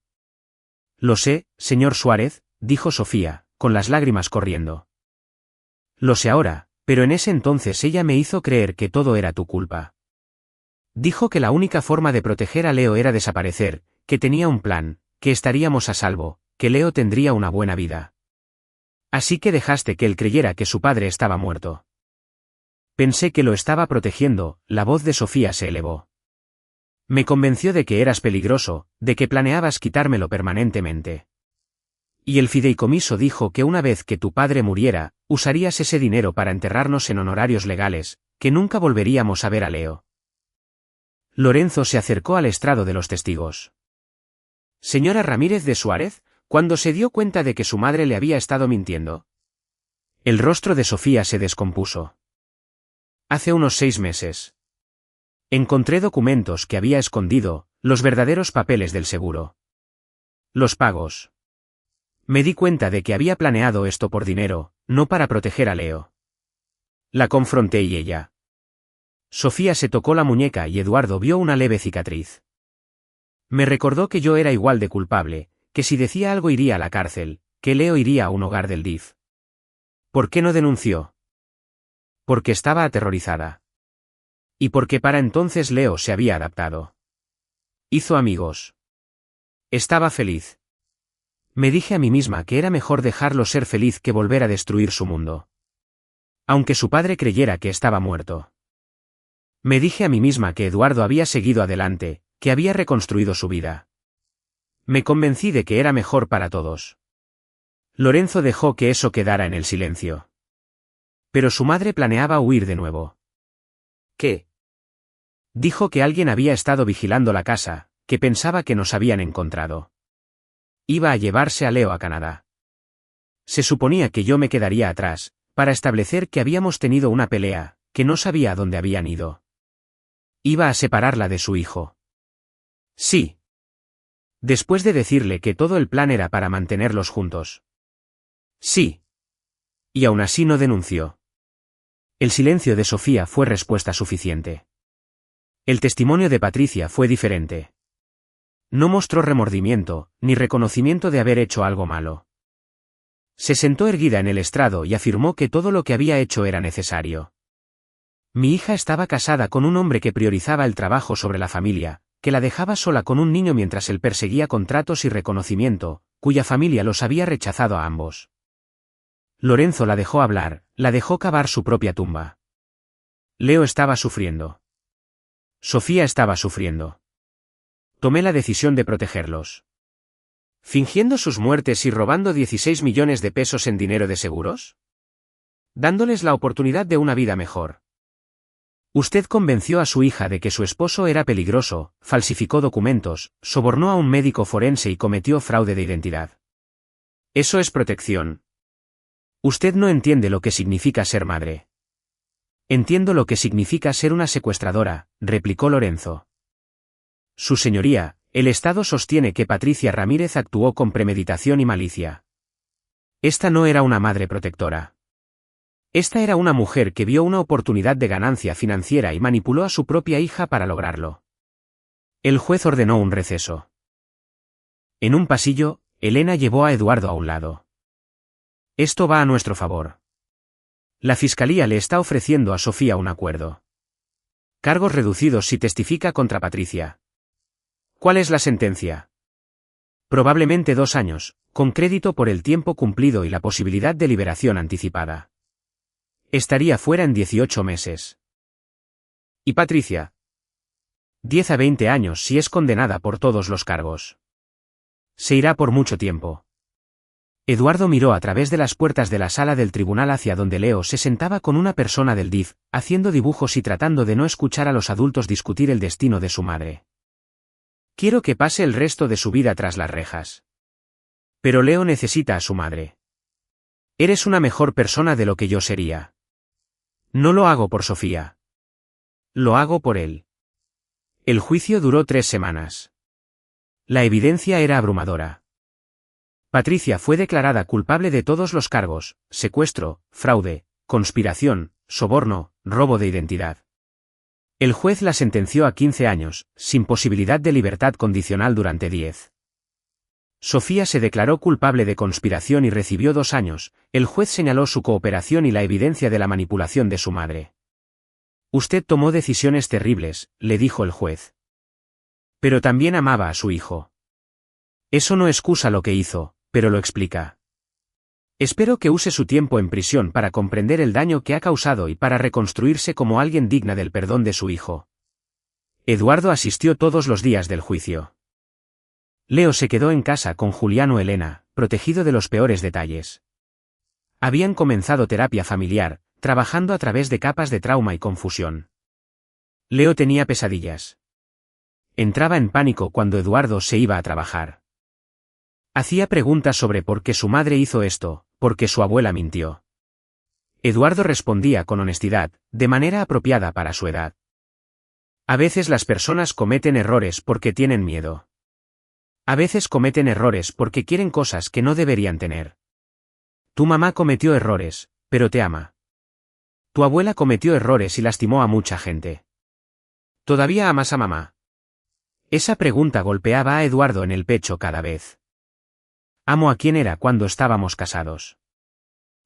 Lo sé, señor Suárez, dijo Sofía, con las lágrimas corriendo. Lo sé ahora, pero en ese entonces ella me hizo creer que todo era tu culpa. Dijo que la única forma de proteger a Leo era desaparecer, que tenía un plan, que estaríamos a salvo, que Leo tendría una buena vida. Así que dejaste que él creyera que su padre estaba muerto. Pensé que lo estaba protegiendo, la voz de Sofía se elevó. Me convenció de que eras peligroso, de que planeabas quitármelo permanentemente. Y el fideicomiso dijo que una vez que tu padre muriera, usarías ese dinero para enterrarnos en honorarios legales, que nunca volveríamos a ver a Leo. Lorenzo se acercó al estrado de los testigos. Señora Ramírez de Suárez, cuando se dio cuenta de que su madre le había estado mintiendo. El rostro de Sofía se descompuso. Hace unos 6 meses. Encontré documentos que había escondido, los verdaderos papeles del seguro. Los pagos. Me di cuenta de que había planeado esto por dinero, no para proteger a Leo. La confronté y ella. Sofía se tocó la muñeca y Eduardo vio una leve cicatriz. Me recordó que yo era igual de culpable, que si decía algo iría a la cárcel, que Leo iría a un hogar del DIF. ¿Por qué no denunció? Porque estaba aterrorizada. Y porque para entonces Leo se había adaptado. Hizo amigos. Estaba feliz. Me dije a mí misma que era mejor dejarlo ser feliz que volver a destruir su mundo. Aunque su padre creyera que estaba muerto. Me dije a mí misma que Eduardo había seguido adelante, que había reconstruido su vida. Me convencí de que era mejor para todos. Lorenzo dejó que eso quedara en el silencio. Pero su madre planeaba huir de nuevo. ¿Qué? Dijo que alguien había estado vigilando la casa, que pensaba que nos habían encontrado. Iba a llevarse a Leo a Canadá. Se suponía que yo me quedaría atrás, para establecer que habíamos tenido una pelea, que no sabía a dónde habían ido. Iba a separarla de su hijo. Sí. Después de decirle que todo el plan era para mantenerlos juntos. Sí. Y aún así no denunció. El silencio de Sofía fue respuesta suficiente. El testimonio de Patricia fue diferente. No mostró remordimiento, ni reconocimiento de haber hecho algo malo. Se sentó erguida en el estrado y afirmó que todo lo que había hecho era necesario. Mi hija estaba casada con un hombre que priorizaba el trabajo sobre la familia, que la dejaba sola con un niño mientras él perseguía contratos y reconocimiento, cuya familia los había rechazado a ambos. Lorenzo la dejó hablar, la dejó cavar su propia tumba. Leo estaba sufriendo. Sofía estaba sufriendo. Tomé la decisión de protegerlos. ¿Fingiendo sus muertes y robando 16 millones de pesos en dinero de seguros? Dándoles la oportunidad de una vida mejor. Usted convenció a su hija de que su esposo era peligroso, falsificó documentos, sobornó a un médico forense y cometió fraude de identidad. Eso es protección. Usted no entiende lo que significa ser madre. Entiendo lo que significa ser una secuestradora, replicó Lorenzo. Su señoría, el Estado sostiene que Patricia Ramírez actuó con premeditación y malicia. Esta no era una madre protectora. Esta era una mujer que vio una oportunidad de ganancia financiera y manipuló a su propia hija para lograrlo. El juez ordenó un receso. En un pasillo, Elena llevó a Eduardo a un lado. Esto va a nuestro favor. La fiscalía le está ofreciendo a Sofía un acuerdo. Cargos reducidos si testifica contra Patricia. ¿Cuál es la sentencia? Probablemente 2 años, con crédito por el tiempo cumplido y la posibilidad de liberación anticipada. Estaría fuera en 18 meses. ¿Y Patricia? 10 a 20 años si es condenada por todos los cargos. Se irá por mucho tiempo. Eduardo miró a través de las puertas de la sala del tribunal hacia donde Leo se sentaba con una persona del DIF, haciendo dibujos y tratando de no escuchar a los adultos discutir el destino de su madre. Quiero que pase el resto de su vida tras las rejas. Pero Leo necesita a su madre. Eres una mejor persona de lo que yo sería. No lo hago por Sofía. Lo hago por él. El juicio duró 3 semanas. La evidencia era abrumadora. Patricia fue declarada culpable de todos los cargos: secuestro, fraude, conspiración, soborno, robo de identidad. El juez la sentenció a 15 años, sin posibilidad de libertad condicional durante 10. Sofía se declaró culpable de conspiración y recibió 2 años. El juez señaló su cooperación y la evidencia de la manipulación de su madre. Usted tomó decisiones terribles, le dijo el juez. Pero también amaba a su hijo. Eso no excusa lo que hizo, pero lo explica. Espero que use su tiempo en prisión para comprender el daño que ha causado y para reconstruirse como alguien digna del perdón de su hijo. Eduardo asistió todos los días del juicio. Leo se quedó en casa con Juliano Elena, protegido de los peores detalles. Habían comenzado terapia familiar, trabajando a través de capas de trauma y confusión. Leo tenía pesadillas. Entraba en pánico cuando Eduardo se iba a trabajar. Hacía preguntas sobre por qué su madre hizo esto, por qué su abuela mintió. Eduardo respondía con honestidad, de manera apropiada para su edad. A veces las personas cometen errores porque tienen miedo. A veces cometen errores porque quieren cosas que no deberían tener. Tu mamá cometió errores, pero te ama. Tu abuela cometió errores y lastimó a mucha gente. ¿Todavía amas a mamá? Esa pregunta golpeaba a Eduardo en el pecho cada vez. Amo a quien era cuando estábamos casados.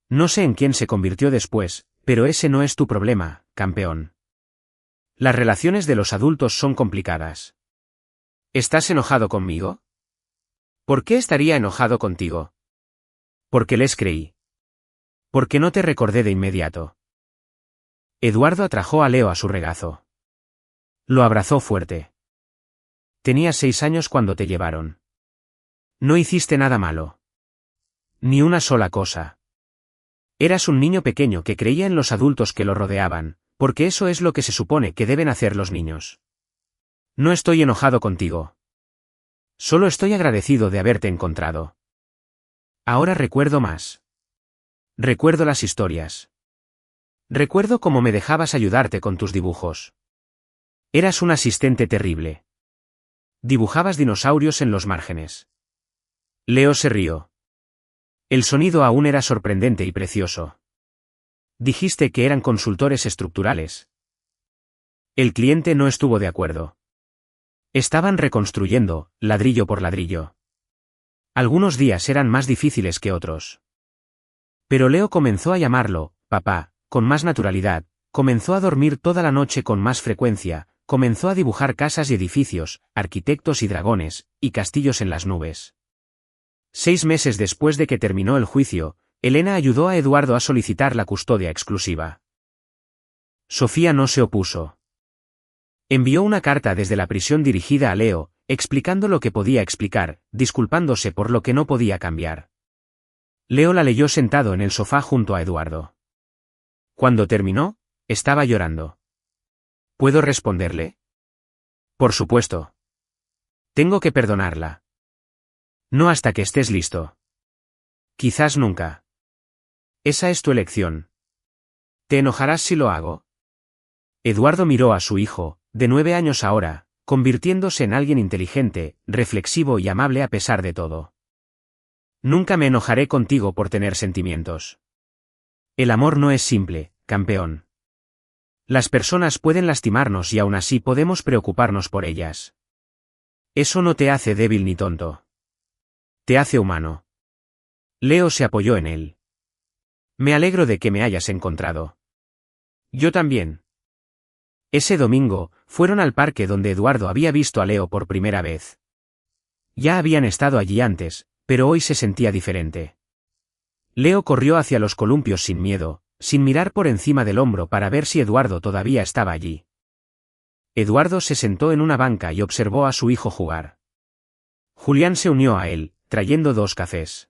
No sé en quién se convirtió después, pero ese no es tu problema, campeón. Las relaciones de los adultos son complicadas. ¿Estás enojado conmigo? ¿Por qué estaría enojado contigo? Porque les creí. Porque no te recordé de inmediato. Eduardo atrajo a Leo a su regazo. Lo abrazó fuerte. Tenías 6 años cuando te llevaron. No hiciste nada malo. Ni una sola cosa. Eras un niño pequeño que creía en los adultos que lo rodeaban, porque eso es lo que se supone que deben hacer los niños. No estoy enojado contigo. Solo estoy agradecido de haberte encontrado. Ahora recuerdo más. Recuerdo las historias. Recuerdo cómo me dejabas ayudarte con tus dibujos. Eras un asistente terrible. Dibujabas dinosaurios en los márgenes. Leo se rió. El sonido aún era sorprendente y precioso. Dijiste que eran consultores estructurales. El cliente no estuvo de acuerdo. Estaban reconstruyendo, ladrillo por ladrillo. Algunos días eran más difíciles que otros. Pero Leo comenzó a llamarlo, papá, con más naturalidad, comenzó a dormir toda la noche con más frecuencia, comenzó a dibujar casas y edificios, arquitectos y dragones, y castillos en las nubes. 6 meses después de que terminó el juicio, Elena ayudó a Eduardo a solicitar la custodia exclusiva. Sofía no se opuso. Envió una carta desde la prisión dirigida a Leo, explicando lo que podía explicar, disculpándose por lo que no podía cambiar. Leo la leyó sentado en el sofá junto a Eduardo. Cuando terminó, estaba llorando. ¿Puedo responderle? Por supuesto. Tengo que perdonarla. No hasta que estés listo. Quizás nunca. Esa es tu elección. ¿Te enojarás si lo hago? Eduardo miró a su hijo, de 9 años ahora, convirtiéndose en alguien inteligente, reflexivo y amable a pesar de todo. Nunca me enojaré contigo por tener sentimientos. El amor no es simple, campeón. Las personas pueden lastimarnos y aún así podemos preocuparnos por ellas. Eso no te hace débil ni tonto. Te hace humano. Leo se apoyó en él. Me alegro de que me hayas encontrado. Yo también. Ese domingo, fueron al parque donde Eduardo había visto a Leo por primera vez. Ya habían estado allí antes, pero hoy se sentía diferente. Leo corrió hacia los columpios sin miedo, sin mirar por encima del hombro para ver si Eduardo todavía estaba allí. Eduardo se sentó en una banca y observó a su hijo jugar. Julián se unió a él, trayendo 2 cafés.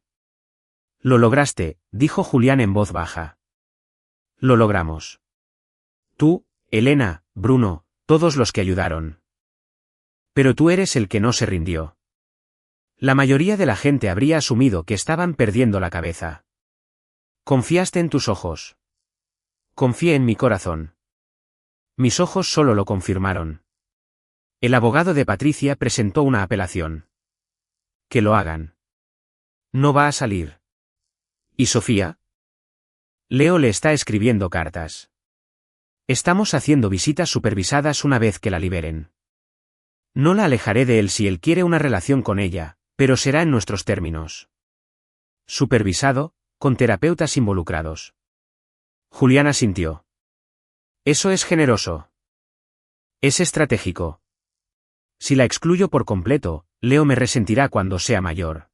Lo lograste, dijo Julián en voz baja. Lo logramos. Tú, Elena, Bruno, todos los que ayudaron. Pero tú eres el que no se rindió. La mayoría de la gente habría asumido que estaban perdiendo la cabeza. Confiaste en tus ojos. Confié en mi corazón. Mis ojos solo lo confirmaron. El abogado de Patricia presentó una apelación. Que lo hagan. No va a salir. ¿Y Sofía? Leo le está escribiendo cartas. Estamos haciendo visitas supervisadas una vez que la liberen. No la alejaré de él si él quiere una relación con ella, pero será en nuestros términos. Supervisado, con terapeutas involucrados. Julián asintió. Eso es generoso. Es estratégico. Si la excluyo por completo, Leo me resentirá cuando sea mayor.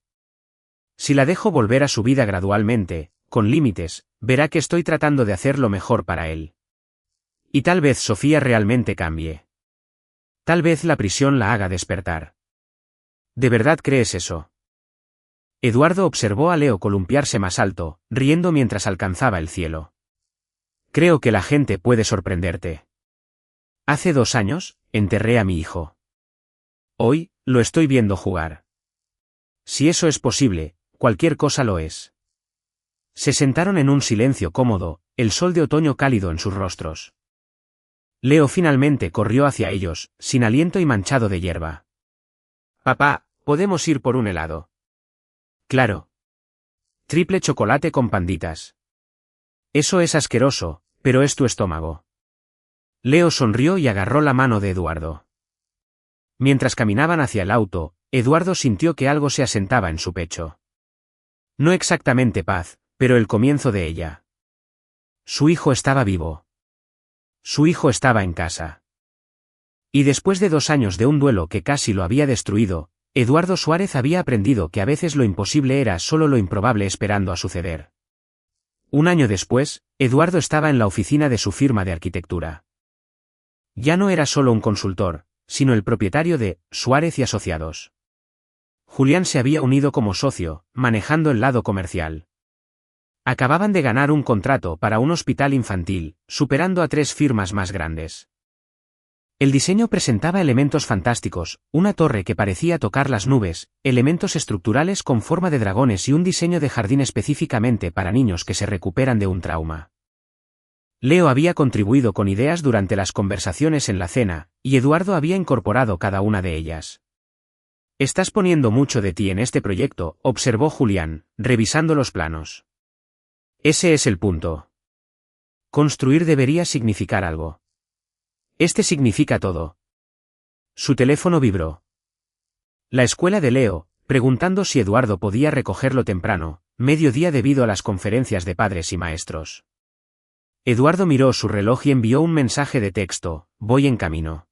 Si la dejo volver a su vida gradualmente, con límites, verá que estoy tratando de hacer lo mejor para él. Y tal vez Sofía realmente cambie. Tal vez la prisión la haga despertar. ¿De verdad crees eso? Eduardo observó a Leo columpiarse más alto, riendo mientras alcanzaba el cielo. Creo que la gente puede sorprenderte. Hace 2 años, enterré a mi hijo. Hoy, lo estoy viendo jugar. Si eso es posible, cualquier cosa lo es. Se sentaron en un silencio cómodo, el sol de otoño cálido en sus rostros. Leo finalmente corrió hacia ellos, sin aliento y manchado de hierba. Papá, ¿podemos ir por un helado? Claro. Triple chocolate con panditas. Eso es asqueroso, pero es tu estómago. Leo sonrió y agarró la mano de Eduardo. Mientras caminaban hacia el auto, Eduardo sintió que algo se asentaba en su pecho. No exactamente paz, pero el comienzo de ella. Su hijo estaba vivo. Su hijo estaba en casa. Y después de 2 años de un duelo que casi lo había destruido, Eduardo Suárez había aprendido que a veces lo imposible era solo lo improbable esperando a suceder. 1 año después, Eduardo estaba en la oficina de su firma de arquitectura. Ya no era solo un consultor, sino el propietario de Suárez y Asociados. Julián se había unido como socio, manejando el lado comercial. Acababan de ganar un contrato para un hospital infantil, superando a 3 firmas más grandes. El diseño presentaba elementos fantásticos, una torre que parecía tocar las nubes, elementos estructurales con forma de dragones y un diseño de jardín específicamente para niños que se recuperan de un trauma. Leo había contribuido con ideas durante las conversaciones en la cena, y Eduardo había incorporado cada una de ellas. «Estás poniendo mucho de ti en este proyecto», observó Julián, revisando los planos. «Ese es el punto. Construir debería significar algo. Este significa todo». Su teléfono vibró. La escuela de Leo, preguntando si Eduardo podía recogerlo temprano, mediodía debido a las conferencias de padres y maestros. Eduardo miró su reloj y envió un mensaje de texto: «Voy en camino».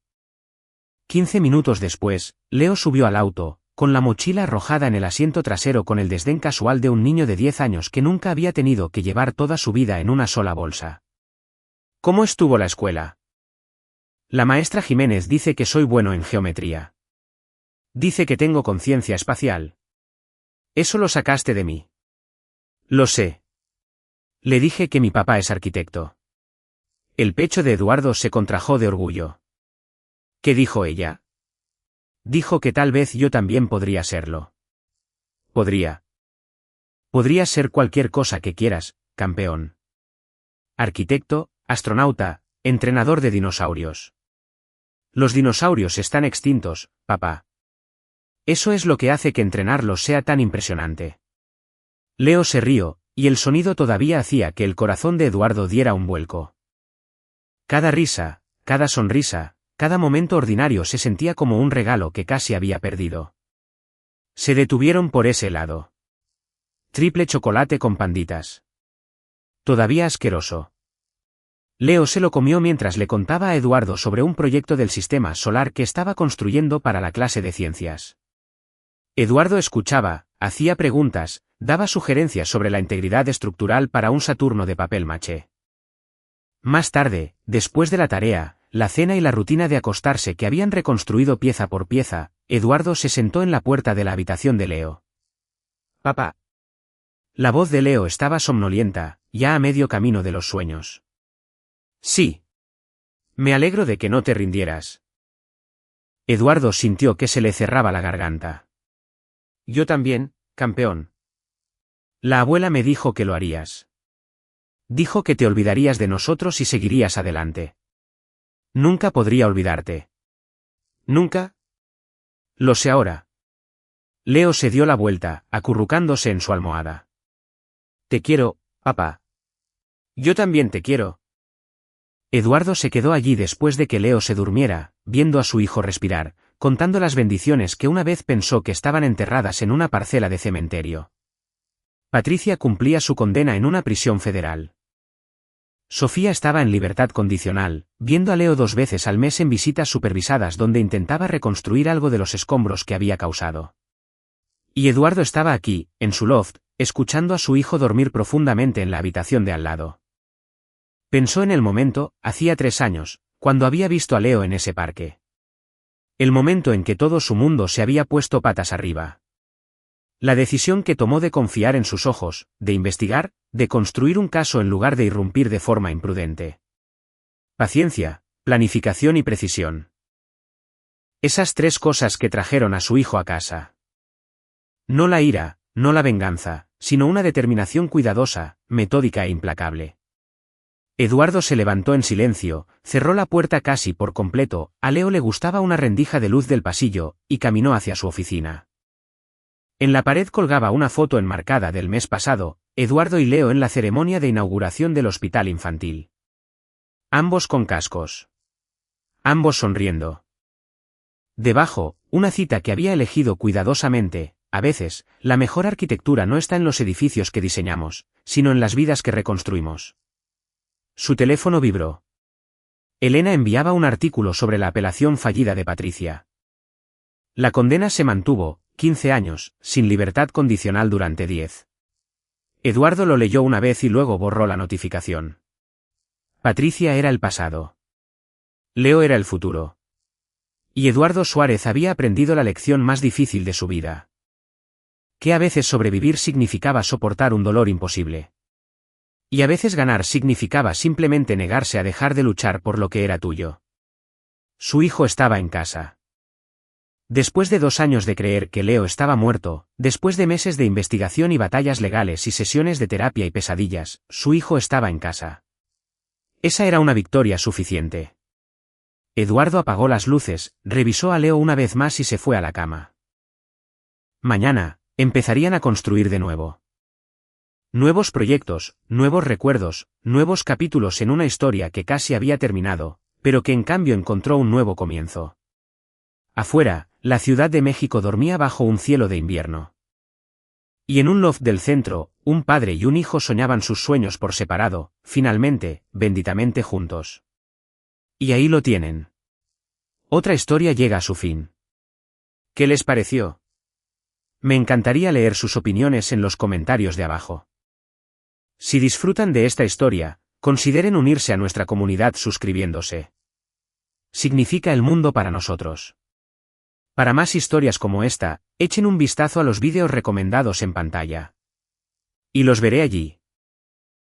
15 minutos después, Leo subió al auto, con la mochila arrojada en el asiento trasero con el desdén casual de un niño de 10 años que nunca había tenido que llevar toda su vida en una sola bolsa. «¿Cómo estuvo la escuela?» «La maestra Jiménez dice que soy bueno en geometría. Dice que tengo conciencia espacial». «Eso lo sacaste de mí». «Lo sé. Le dije que mi papá es arquitecto». El pecho de Eduardo se contrajo de orgullo. ¿Qué dijo ella? Dijo que tal vez yo también podría serlo. Podría. Podrías ser cualquier cosa que quieras, campeón. Arquitecto, astronauta, entrenador de dinosaurios. Los dinosaurios están extintos, papá. Eso es lo que hace que entrenarlos sea tan impresionante. Leo se rió, y el sonido todavía hacía que el corazón de Eduardo diera un vuelco. Cada risa, cada sonrisa, cada momento ordinario se sentía como un regalo que casi había perdido. Se detuvieron por ese helado. Triple chocolate con panditas. Todavía asqueroso. Leo se lo comió mientras le contaba a Eduardo sobre un proyecto del sistema solar que estaba construyendo para la clase de ciencias. Eduardo escuchaba, hacía preguntas, daba sugerencias sobre la integridad estructural para un Saturno de papel maché. Más tarde, después de la tarea, la cena y la rutina de acostarse que habían reconstruido pieza por pieza, Eduardo se sentó en la puerta de la habitación de Leo. «Papá». La voz de Leo estaba somnolienta, ya a medio camino de los sueños. «Sí. Me alegro de que no te rindieras». Eduardo sintió que se le cerraba la garganta. «Yo también, campeón. La abuela me dijo que lo harías. Dijo que te olvidarías de nosotros y seguirías adelante. Nunca podría olvidarte». «¿Nunca?» «Lo sé ahora». Leo se dio la vuelta, acurrucándose en su almohada. «Te quiero, papá». «Yo también te quiero». Eduardo se quedó allí después de que Leo se durmiera, viendo a su hijo respirar, contando las bendiciones que una vez pensó que estaban enterradas en una parcela de cementerio. Patricia cumplía su condena en una prisión federal. Sofía estaba en libertad condicional, viendo a Leo 2 veces al mes en visitas supervisadas donde intentaba reconstruir algo de los escombros que había causado. Y Eduardo estaba aquí, en su loft, escuchando a su hijo dormir profundamente en la habitación de al lado. Pensó en el momento, hacía 3 años, cuando había visto a Leo en ese parque. El momento en que todo su mundo se había puesto patas arriba. La decisión que tomó de confiar en sus ojos, de investigar, de construir un caso en lugar de irrumpir de forma imprudente. Paciencia, planificación y precisión. Esas 3 cosas que trajeron a su hijo a casa. No la ira, no la venganza, sino una determinación cuidadosa, metódica e implacable. Eduardo se levantó en silencio, cerró la puerta casi por completo, a Leo le gustaba una rendija de luz del pasillo, y caminó hacia su oficina. En la pared colgaba una foto enmarcada del mes pasado, Eduardo y Leo en la ceremonia de inauguración del hospital infantil. Ambos con cascos. Ambos sonriendo. Debajo, una cita que había elegido cuidadosamente: a veces, la mejor arquitectura no está en los edificios que diseñamos, sino en las vidas que reconstruimos. Su teléfono vibró. Elena enviaba un artículo sobre la apelación fallida de Patricia. La condena se mantuvo, 15 años, sin libertad condicional durante 10. Eduardo lo leyó una vez y luego borró la notificación. Patricia era el pasado. Leo era el futuro. Y Eduardo Suárez había aprendido la lección más difícil de su vida. Que a veces sobrevivir significaba soportar un dolor imposible. Y a veces ganar significaba simplemente negarse a dejar de luchar por lo que era tuyo. Su hijo estaba en casa. Después de 2 años de creer que Leo estaba muerto, después de meses de investigación y batallas legales y sesiones de terapia y pesadillas, su hijo estaba en casa. Esa era una victoria suficiente. Eduardo apagó las luces, revisó a Leo una vez más y se fue a la cama. Mañana, empezarían a construir de nuevo. Nuevos proyectos, nuevos recuerdos, nuevos capítulos en una historia que casi había terminado, pero que en cambio encontró un nuevo comienzo. Afuera, la Ciudad de México dormía bajo un cielo de invierno. Y en un loft del centro, un padre y un hijo soñaban sus sueños por separado, finalmente, benditamente juntos. Y ahí lo tienen. Otra historia llega a su fin. ¿Qué les pareció? Me encantaría leer sus opiniones en los comentarios de abajo. Si disfrutan de esta historia, consideren unirse a nuestra comunidad suscribiéndose. Significa el mundo para nosotros. Para más historias como esta, echen un vistazo a los vídeos recomendados en pantalla. Y los veré allí.